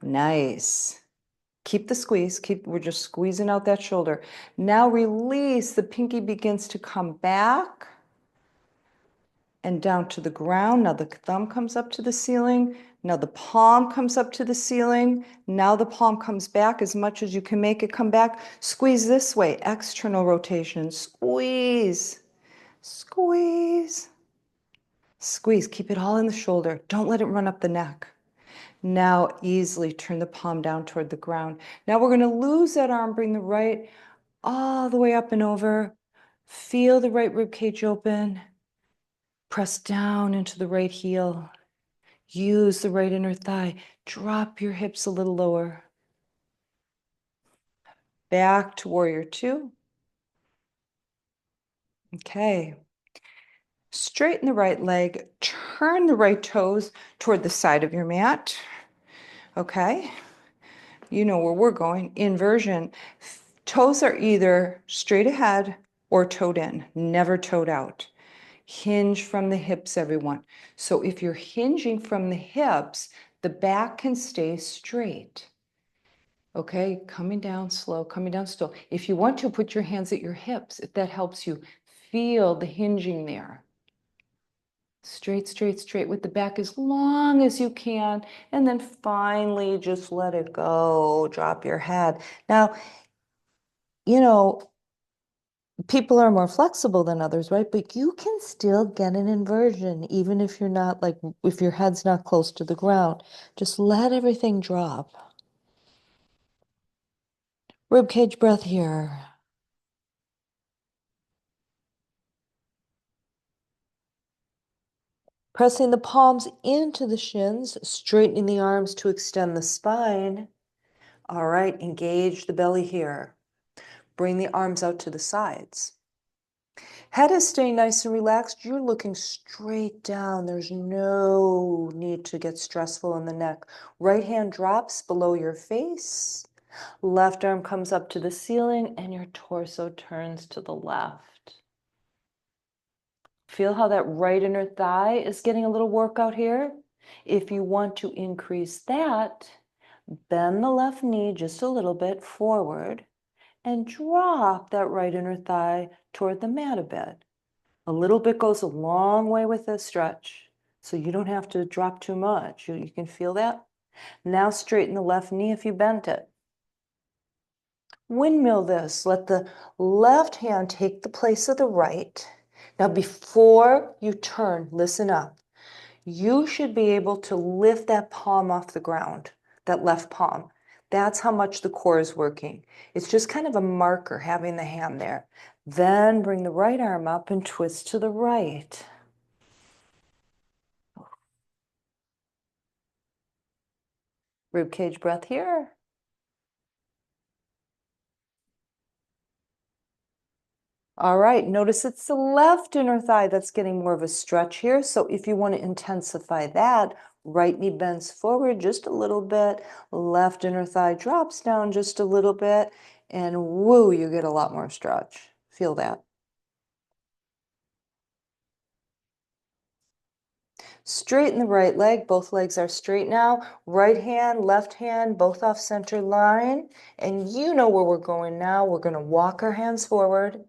Nice. Keep the squeeze, we're just squeezing out that shoulder. Now release, the pinky begins to come back and down to the ground. Now the thumb comes up to the ceiling. Now the palm comes up to the ceiling. Now the palm comes back as much as you can make it come back. Squeeze this way, external rotation. Squeeze, squeeze, squeeze. Keep it all in the shoulder. Don't let it run up the neck. Now easily turn the palm down toward the ground. Now we're going to lose that arm, bring the right all the way up and over. Feel the right rib cage open. Press down into the right heel. Use the right inner thigh. Drop your hips a little lower. Back to warrior two. Okay. Straighten the right leg. Turn the right toes toward the side of your mat. Okay. You know where we're going. Inversion. Toes are either straight ahead or toed in, never toed out. Hinge from the hips, everyone. So if you're hinging from the hips, the back can stay straight. Okay, coming down slow, coming down slow. If you want to, put your hands at your hips, if that helps you. Feel the hinging there. Straight, straight, straight with the back as long as you can. And then finally, just let it go. Drop your head. Now, you know, people are more flexible than others, right? But you can still get an inversion, even if you're not like, if your head's not close to the ground. Just let everything drop. Rib cage breath here. Pressing the palms into the shins, straightening the arms to extend the spine. All right, engage the belly here. Bring the arms out to the sides. Head is staying nice and relaxed. You're looking straight down. There's no need to get stressful in the neck. Right hand drops below your face. Left arm comes up to the ceiling and your torso turns to the left. Feel how that right inner thigh is getting a little workout here. If you want to increase that, bend the left knee just a little bit forward and drop that right inner thigh toward the mat a bit. A little bit goes a long way with this stretch, so you don't have to drop too much. You can feel that. Now straighten the left knee if you bent it. Windmill this. Let the left hand take the place of the right. Now before you turn, listen up. You should be able to lift that palm off the ground, that left palm. That's how much the core is working. It's just kind of a marker having the hand there. Then bring the right arm up and twist to the right. Rib cage breath here. All right, notice it's the left inner thigh that's getting more of a stretch here. So if you want to intensify that, right knee bends forward just a little bit, left inner thigh drops down just a little bit, and woo, you get a lot more stretch. Feel that. Straighten the right leg. Both legs are straight now. Right hand, left hand, both off center line. And you know where we're going now. We're going to walk our hands forward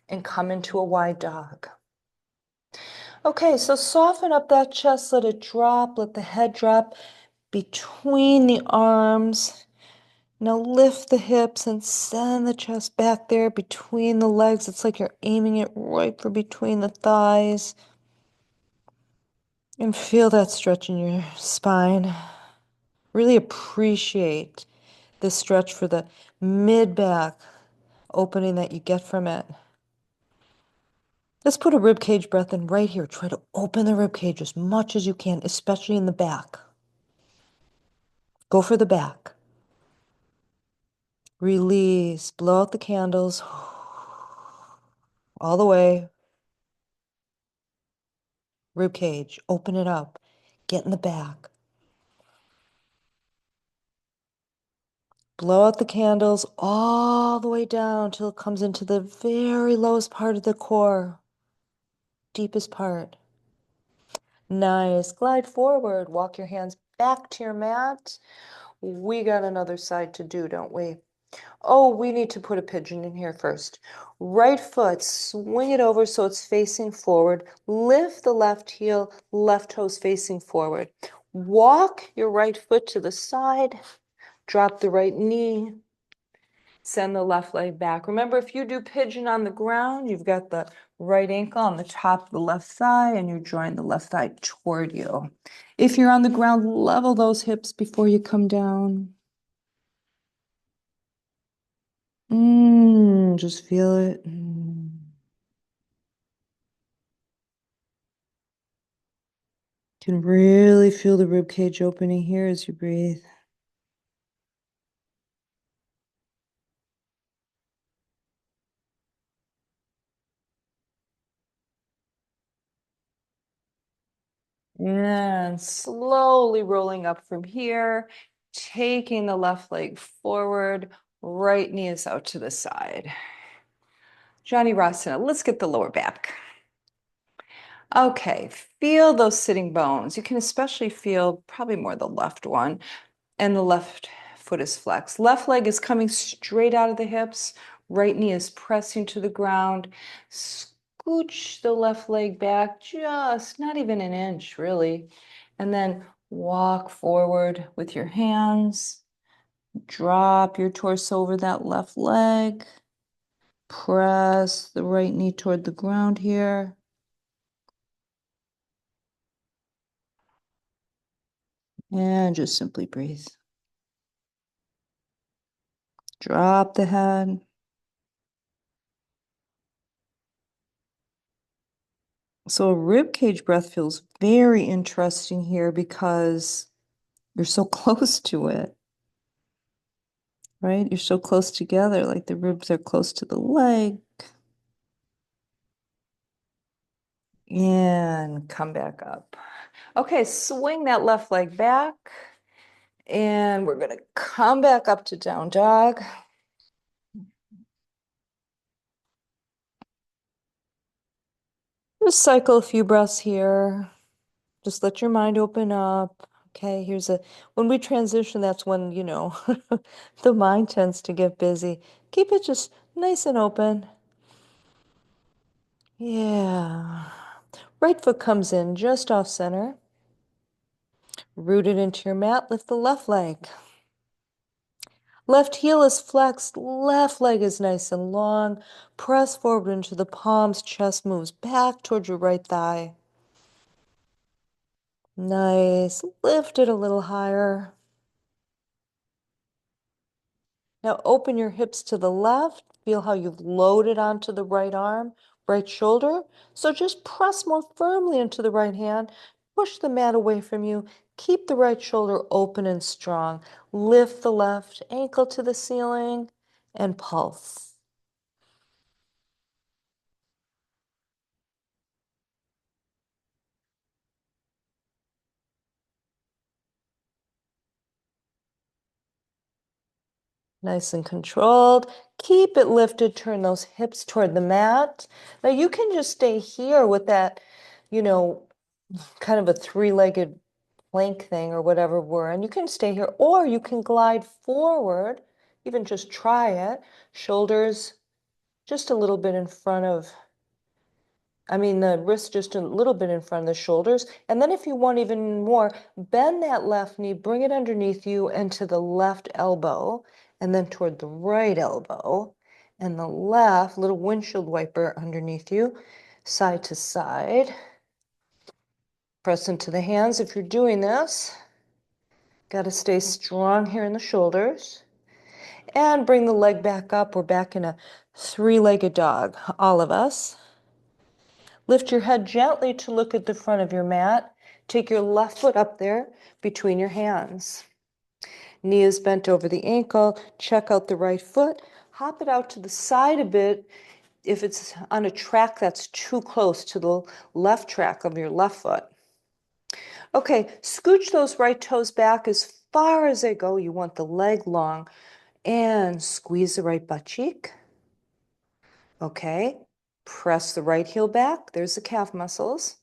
and come into a wide dog. Okay, so soften up that chest, let it drop, let the head drop between the arms. Now lift the hips and send the chest back there between the legs. It's like you're aiming it right for between the thighs. And feel that stretch in your spine. Really appreciate this stretch for the mid back opening that you get from it. Let's put a rib cage breath in right here. Try to open the rib cage as much as you can, especially in the back. Go for the back. Release. Blow out the candles. All the way. Rib cage. Open it up. Get in the back. Blow out the candles all the way down till it comes into the very lowest part of the core. Deepest part. Nice. Glide forward. Walk your hands back to your mat. We got another side to do, don't we? Oh, we need to put a pigeon in here first. Right foot, swing it over so it's facing forward. Lift the left heel, left toes facing forward. Walk your right foot to the side. Drop the right knee. Send the left leg back. Remember, if you do pigeon on the ground, you've got the right ankle on the top of the left thigh and you're drawing the left thigh toward you. If you're on the ground, level those hips before you come down. Just feel it. Can really feel the rib cage opening here as you breathe. And slowly rolling up from here, taking the left leg forward, right knee is out to the side. Johnny Rasana, let's get the lower back. Okay, feel those sitting bones. You can especially feel probably more the left one, and the left foot is flexed. Left leg is coming straight out of the hips. Right knee is pressing to the ground. Scooch the left leg back just not even an inch, really. And then walk forward with your hands. Drop your torso over that left leg. Press the right knee toward the ground here. And just simply breathe. Drop the head. So a rib cage breath feels very interesting here because you're so close to it, right? You're so close together, like the ribs are close to the leg. And come back up. Okay, swing that left leg back. And we're going to come back up to down dog. Just cycle a few breaths here. Just let your mind open up. Okay, when we transition, that's when, the mind tends to get busy. Keep it just nice and open. Yeah. Right foot comes in just off center. Root it into your mat. Lift the left leg. Left heel is flexed. Left leg is nice and long. Press forward into the palms. Chest moves back towards your right thigh. Nice. Lift it a little higher. Now open your hips to the left. Feel how you've loaded onto the right arm, right shoulder. So just press more firmly into the right hand. Push the mat away from you. Keep the right shoulder open and strong. Lift the left ankle to the ceiling and pulse. Nice and controlled. Keep it lifted. Turn those hips toward the mat. Now you can just stay here with that, you know, kind of a three-legged plank thing or whatever we're in. You can stay here or you can glide forward. Even just try it. Shoulders just a little bit in front of I mean, the wrist just a little bit in front of the shoulders. And then if you want even more, bend that left knee, bring it underneath you and to the left elbow, and then toward the right elbow, and the left little windshield wiper underneath you, side to side. Press into the hands if you're doing this. Got to stay strong here in the shoulders. And bring the leg back up. We're back in a three-legged dog, all of us. Lift your head gently to look at the front of your mat. Take your left foot up there between your hands. Knee is bent over the ankle. Check out the right foot. Hop it out to the side a bit if it's on a track that's too close to the left track of your left foot. Okay, scooch those right toes back as far as they go. You want the leg long. And squeeze the right butt cheek. Okay, press the right heel back. There's the calf muscles.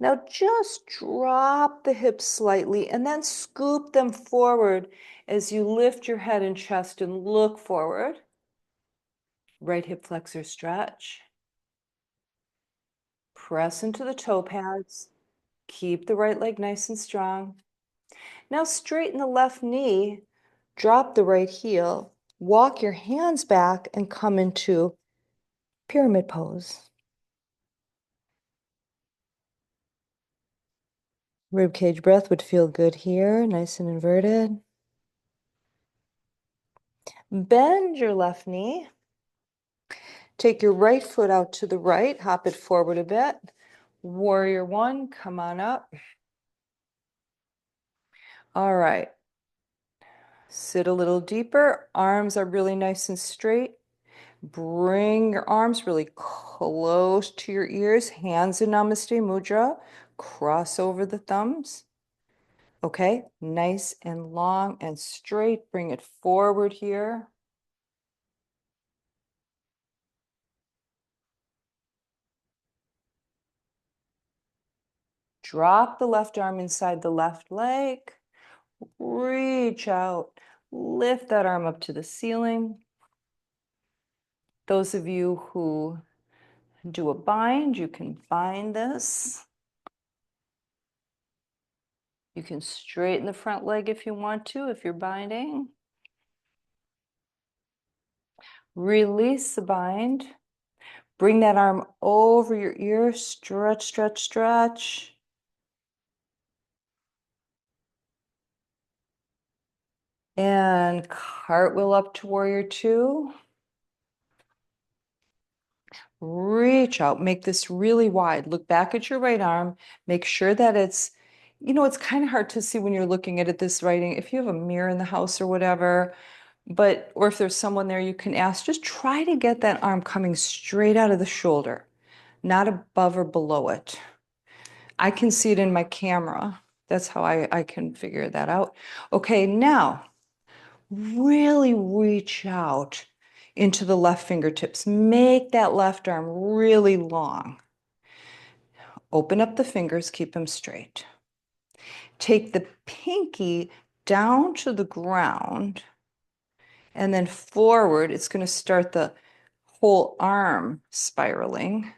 Now just drop the hips slightly and then scoop them forward as you lift your head and chest and look forward. Right hip flexor stretch. Press into the toe pads. Keep the right leg nice and strong. Now straighten the left knee. Drop the right heel. Walk your hands back and come into pyramid pose. Ribcage breath would feel good here, nice and inverted. Bend your left knee. Take your right foot out to the right, hop it forward a bit. Warrior one, come on up. All right. Sit a little deeper. Arms are really nice and straight. Bring your arms really close to your ears. Hands in Namaste Mudra. Cross over the thumbs. Okay, nice and long and straight. Bring it forward here. Drop the left arm inside the left leg. Reach out. Lift that arm up to the ceiling. Those of you who do a bind, you can bind this. You can straighten the front leg if you want to, if you're binding. Release the bind. Bring that arm over your ear. Stretch, stretch, stretch. And cartwheel up to warrior two. Reach out, make this really wide. Look back at your right arm. Make sure that it's, it's kind of hard to see when you're looking at it this writing. If you have a mirror in the house or whatever, or if there's someone there you can ask, just try to get that arm coming straight out of the shoulder, not above or below it. I can see it in my camera. That's how I can figure that out. Okay, now really reach out into the left fingertips. Make that left arm really long. Open up the fingers, keep them straight. Take the pinky down to the ground and then forward. It's going to start the whole arm spiraling.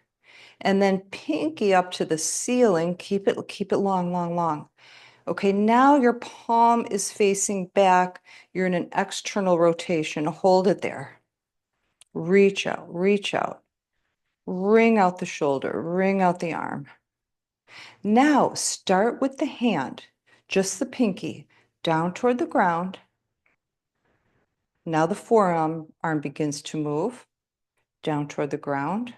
And then pinky up to the ceiling. Keep it long, long, long. Okay, now your palm is facing back. You're in an external rotation. Hold it there. Reach out, reach out. Wring out the shoulder, wring out the arm. Now start with the hand, just the pinky, down toward the ground. Now the forearm begins to move down toward the ground.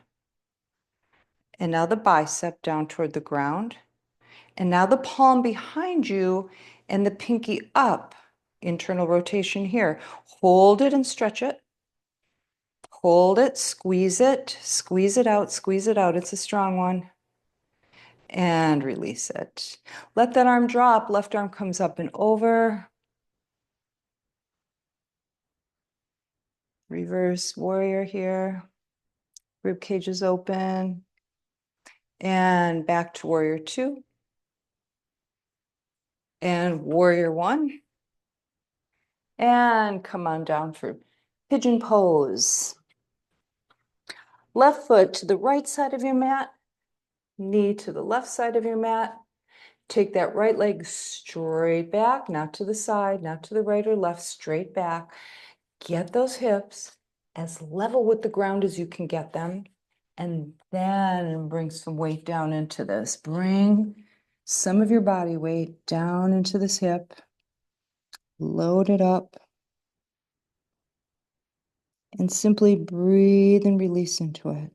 And now the bicep down toward the ground. And now the palm behind you and the pinky up. Internal rotation here. Hold it and stretch it. Hold it, squeeze it out, squeeze it out. It's a strong one. And release it. Let that arm drop. Left arm comes up and over. Reverse warrior here. Rib cage is open. And back to warrior two. And warrior one. And come on down for pigeon pose. Left foot to the right side of your mat, knee to the left side of your mat. Take that right leg straight back, not to the side, not to the right or left, straight back. Get those hips as level with the ground as you can get them. And then bring some weight down into this. Bring some of your body weight down into this hip. Load it up. And simply breathe and release into it.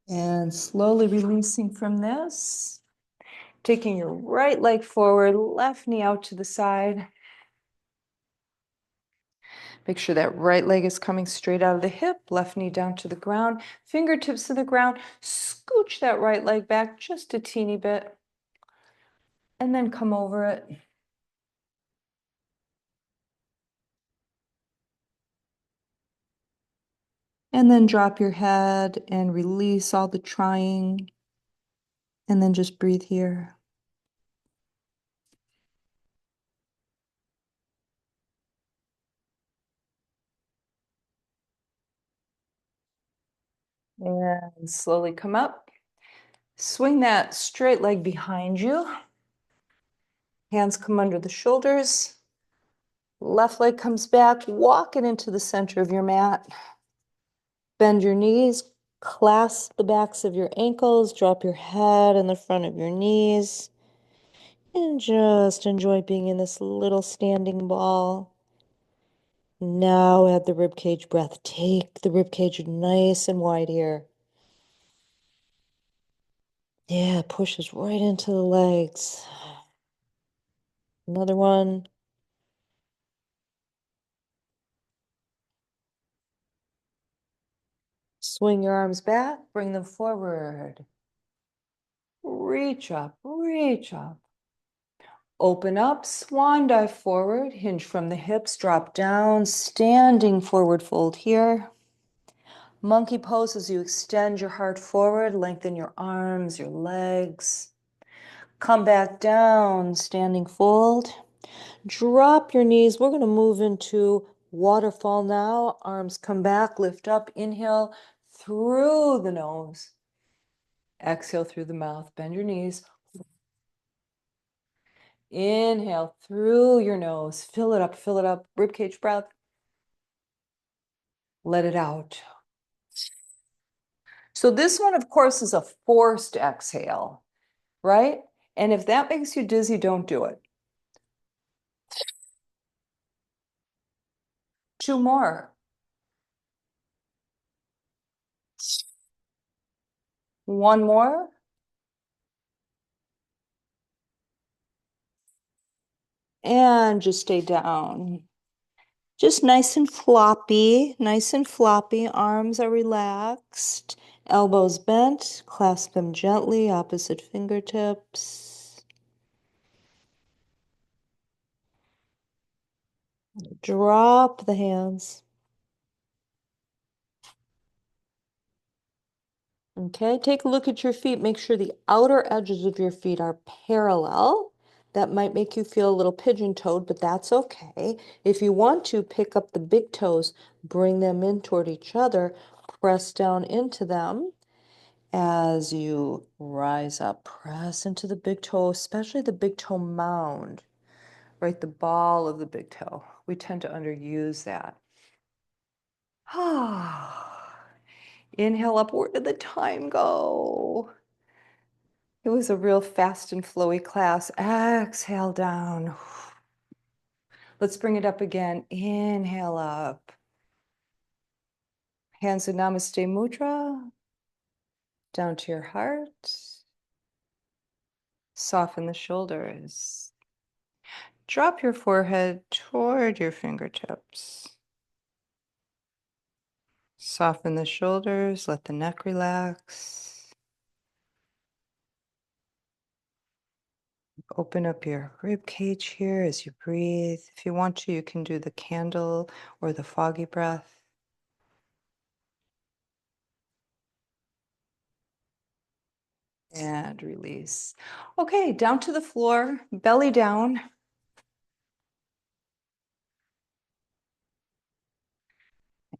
And slowly releasing from this. Taking your right leg forward, left knee out to the side. Make sure that right leg is coming straight out of the hip, left knee down to the ground, fingertips to the ground. Scooch that right leg back just a teeny bit. And then come over it. And then drop your head and release all the trying. And then just breathe here. And slowly come up. Swing that straight leg behind you. Hands come under the shoulders. Left leg comes back. Walk it into the center of your mat. Bend your knees. Clasp the backs of your ankles. Drop your head in the front of your knees. And just enjoy being in this little standing ball. Now add the ribcage breath. Take the ribcage nice and wide here. Yeah, pushes right into the legs. Another one. Swing your arms back, bring them forward. Reach up, reach up. Open up, swan dive forward, hinge from the hips, drop down, standing forward fold here. Monkey pose as you extend your heart forward, lengthen your arms, your legs. Come back down, standing fold. Drop your knees. We're going to move into waterfall now. Arms come back, lift up, inhale through the nose. Exhale through the mouth. Bend your knees. Inhale through your nose. Fill it up, fill it up. Ribcage breath. Let it out. So this one, of course, is a forced exhale, right? And if that makes you dizzy, don't do it. 2 more. 1 more. And just stay down. Just nice and floppy, nice and floppy. Arms are relaxed. Elbows bent. Clasp them gently, opposite fingertips. Drop the hands. Okay, take a look at your feet. Make sure the outer edges of your feet are parallel. That might make you feel a little pigeon-toed, but that's okay. If you want to, pick up the big toes, bring them in toward each other, press down into them as you rise up. Press into the big toe, especially the big toe mound, right? The ball of the big toe. We tend to underuse that. Inhale up. Where did the time go? It was a real fast and flowy class. Exhale down. Let's bring it up again. Inhale up. Hands in Namaste Mudra. Down to your heart. Soften the shoulders. Drop your forehead toward your fingertips. Soften the shoulders, let the neck relax. Open up your rib cage here as you breathe. If you want to, you can do the candle or the foggy breath. And release. Okay, down to the floor, belly down.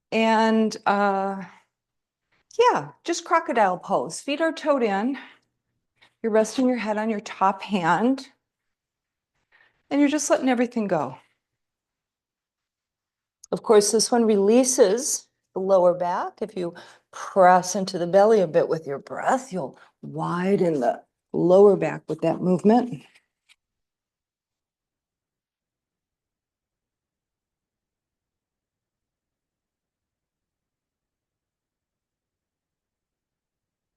And yeah, just crocodile pose. Feet are toed in. You're resting your head on your top hand. And you're just letting everything go. Of course, this one releases the lower back. If you press into the belly a bit with your breath, you'll widen the lower back with that movement.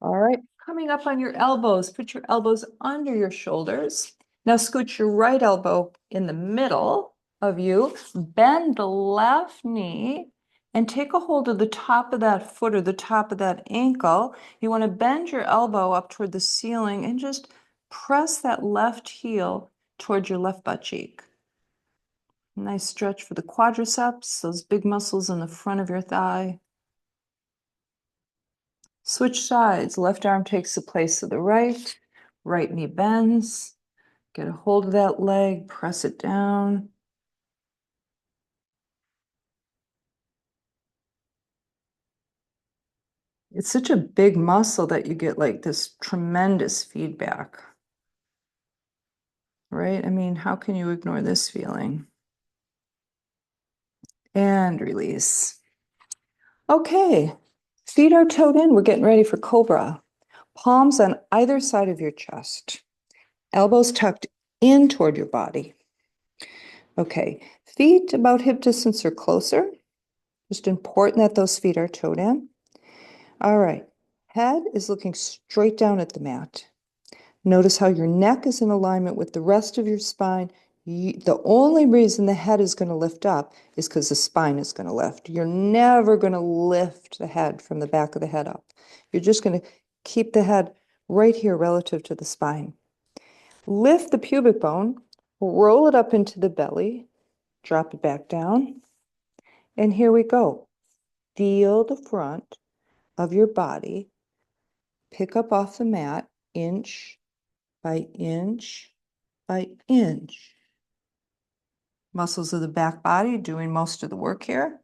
All right, coming up on your elbows, put your elbows under your shoulders. Now scoot your right elbow in the middle of you, bend the left knee, and take a hold of the top of that foot or the top of that ankle. You want to bend your elbow up toward the ceiling and just press that left heel towards your left butt cheek. Nice stretch for the quadriceps, those big muscles in the front of your thigh. Switch sides. Left arm takes the place of the right. Right knee bends. Get a hold of that leg, press it down. It's such a big muscle that you get like this tremendous feedback, right? I mean, how can you ignore this feeling? And release. Okay, feet are toed in. We're getting ready for cobra. Palms on either side of your chest. Elbows tucked in toward your body. Okay, feet about hip distance or closer. Just important that those feet are toed in. All right, head is looking straight down at the mat. Notice how your neck is in alignment with the rest of your spine. The only reason the head is going to lift up is because the spine is going to lift. You're never going to lift the head from the back of the head up. You're just going to keep the head right here relative to the spine. Lift the pubic bone, roll it up into the belly, drop it back down, and here we go. Feel the front of your body pick up off the mat inch by inch by inch. Muscles of the back body doing most of the work here.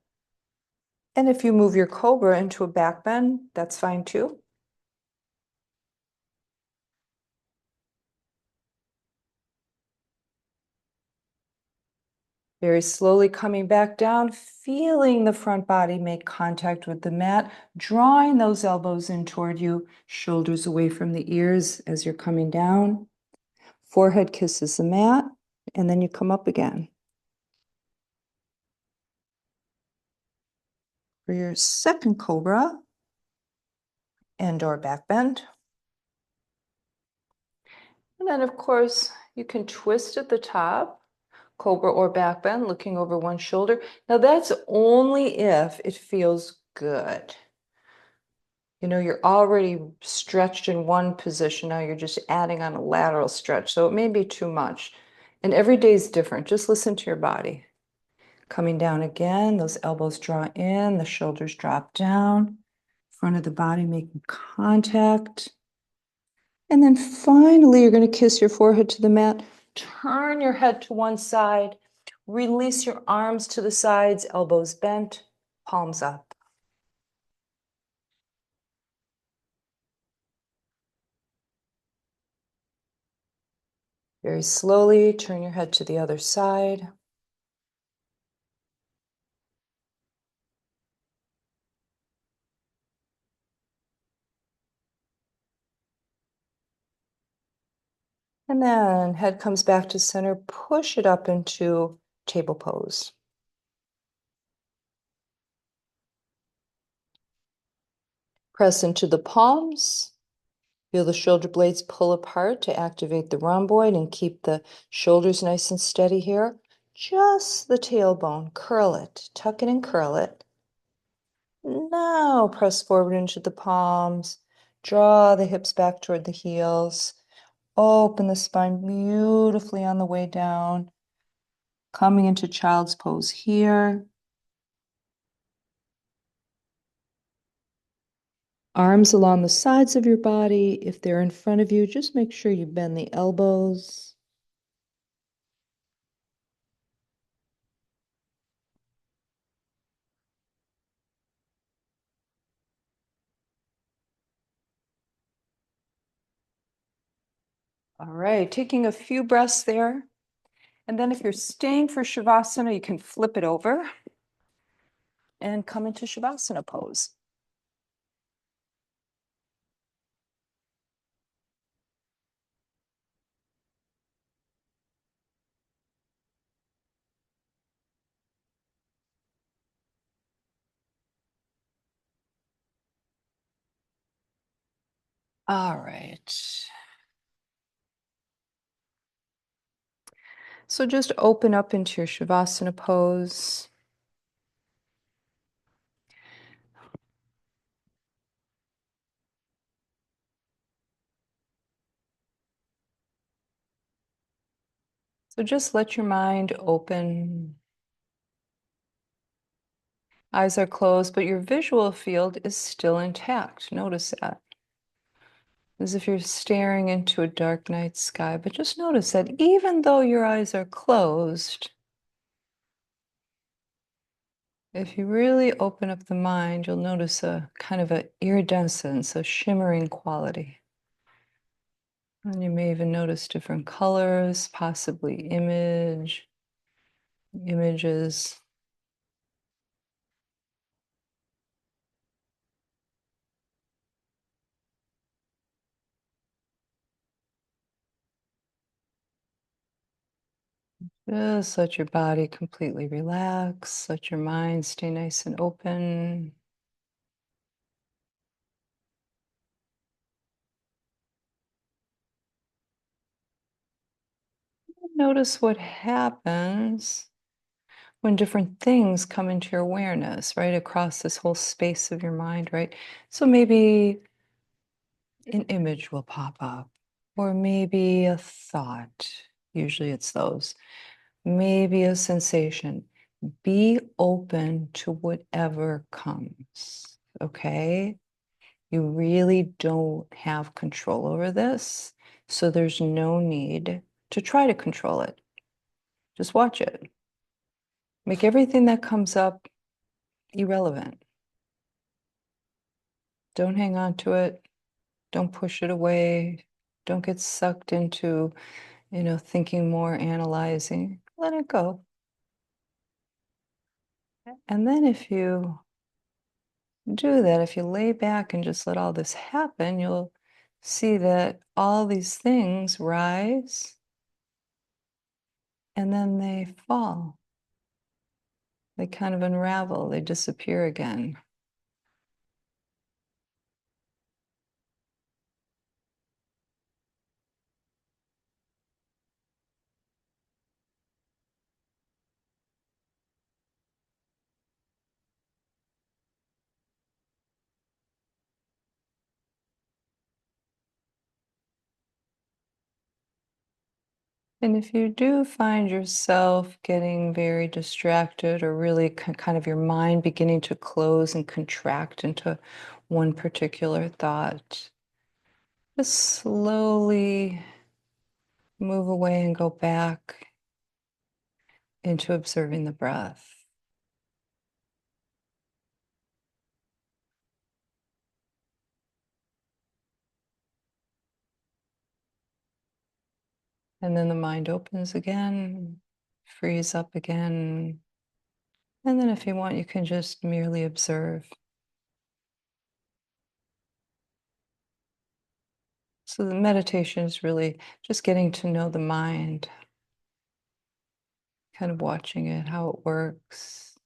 And if you move your cobra into a back bend, that's fine too. Very slowly coming back down, feeling the front body make contact with the mat, drawing those elbows in toward you, shoulders away from the ears as you're coming down. Forehead kisses the mat, and then you come up again. For your second cobra and or back bend. And then, of course, you can twist at the top, cobra or back bend, looking over one shoulder. Now, that's only if it feels good. You know, you're already stretched in one position. Now you're just adding on a lateral stretch. So it may be too much. And every day is different. Just listen to your body. Coming down again, those elbows draw in, the shoulders drop down, front of the body making contact. And then finally, you're going to kiss your forehead to the mat. Turn your head to one side. Release your arms to the sides, elbows bent, palms up. Very slowly, turn your head to the other side. And then head comes back to center, push it up into table pose. Press into the palms. Feel the shoulder blades pull apart to activate the rhomboid and keep the shoulders nice and steady here. Just the tailbone, curl it, tuck it and curl it. Now press forward into the palms. Draw the hips back toward the heels. Open the spine beautifully on the way down. Coming into child's pose here. Arms along the sides of your body. If they're in front of you, just make sure you bend the elbows. All right, taking a few breaths there. And then if you're staying for Shavasana, you can flip it over and come into Shavasana pose. All right. So just open up into your Shavasana pose. So just let your mind open. Eyes are closed, but your visual field is still intact. Notice that. As if you're staring into a dark night sky, but just notice that even though your eyes are closed, if you really open up the mind, you'll notice a kind of an iridescence, a shimmering quality. And you may even notice different colors, possibly images. Just let your body completely relax, let your mind stay nice and open. Notice what happens when different things come into your awareness, right? Across this whole space of your mind, right? So maybe an image will pop up, or maybe a thought. Usually it's those. Maybe a sensation. Be open to whatever comes, okay? You really don't have control over this, so there's no need to try to control it. Just watch it. Make everything that comes up irrelevant. Don't hang on to it. Don't push it away. Don't get sucked into, thinking more, analyzing. Let it go. And then if you do that, if you lay back and just let all this happen, you'll see that all these things rise and then they fall. They kind of unravel, they disappear again. And if you do find yourself getting very distracted or really kind of your mind beginning to close and contract into one particular thought, just slowly move away and go back into observing the breath. And then the mind opens again, frees up again. And then if you want, you can just merely observe. So the meditation is really just getting to know the mind, kind of watching it, how it works.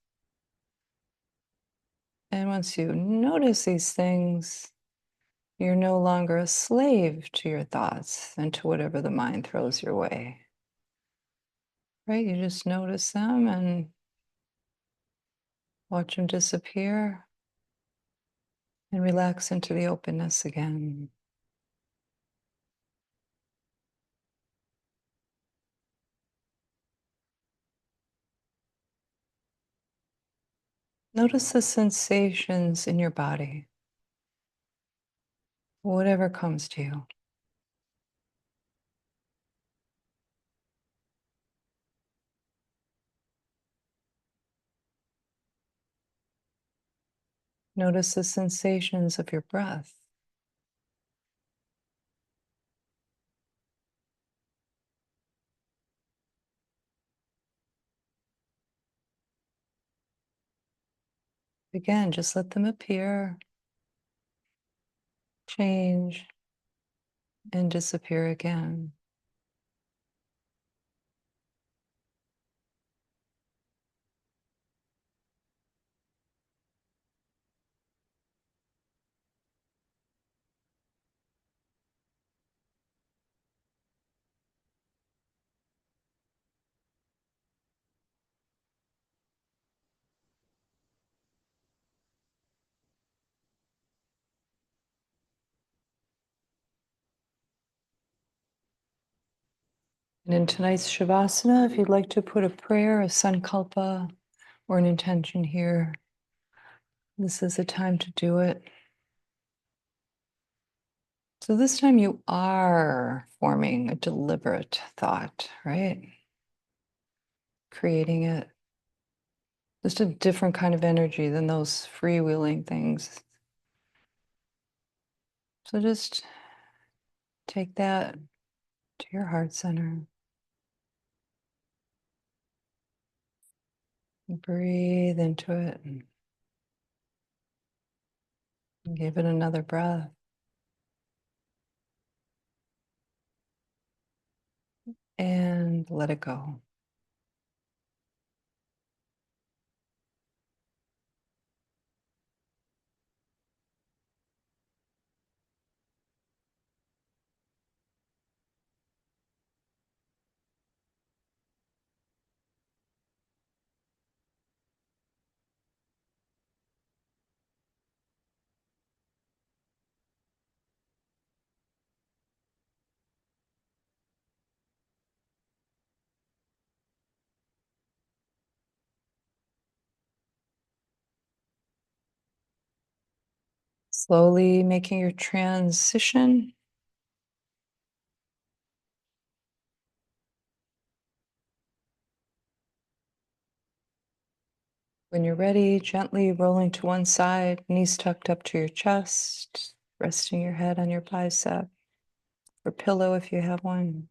And once you notice these things, you're no longer a slave to your thoughts and to whatever the mind throws your way. Right? You just notice them and watch them disappear. And relax into the openness again. Notice the sensations in your body, whatever comes to you. Notice the sensations of your breath. Again, just let them appear, change, and disappear again. And in tonight's Shavasana, if you'd like to put a prayer, a sankalpa, or an intention here, this is the time to do it. So this time you are forming a deliberate thought, right? Creating it. Just a different kind of energy than those freewheeling things. So just take that to your heart center. Breathe into it and give it another breath. And let it go. Slowly making your transition. When you're ready, gently rolling to one side, knees tucked up to your chest, resting your head on your bicep or pillow if you have one.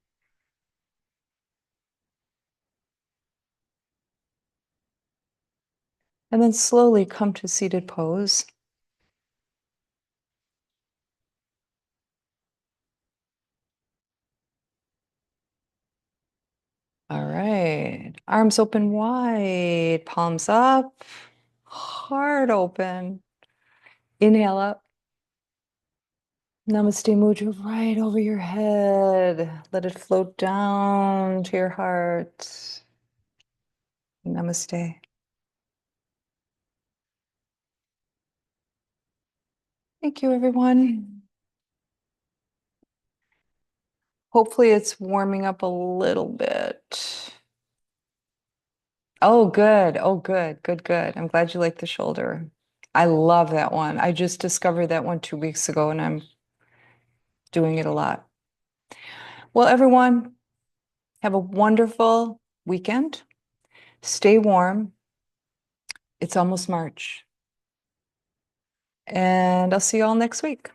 And then slowly come to seated pose. All right, arms open wide, palms up, heart open. Inhale up. Namaste Mudra right over your head. Let it float down to your heart. Namaste. Thank you, everyone. Hopefully it's warming up a little bit. Oh, good. Oh, good. Good, good. I'm glad you like the shoulder. I love that one. I just discovered that one 2 weeks ago and I'm doing it a lot. Well, everyone, have a wonderful weekend. Stay warm. It's almost March. And I'll see you all next week.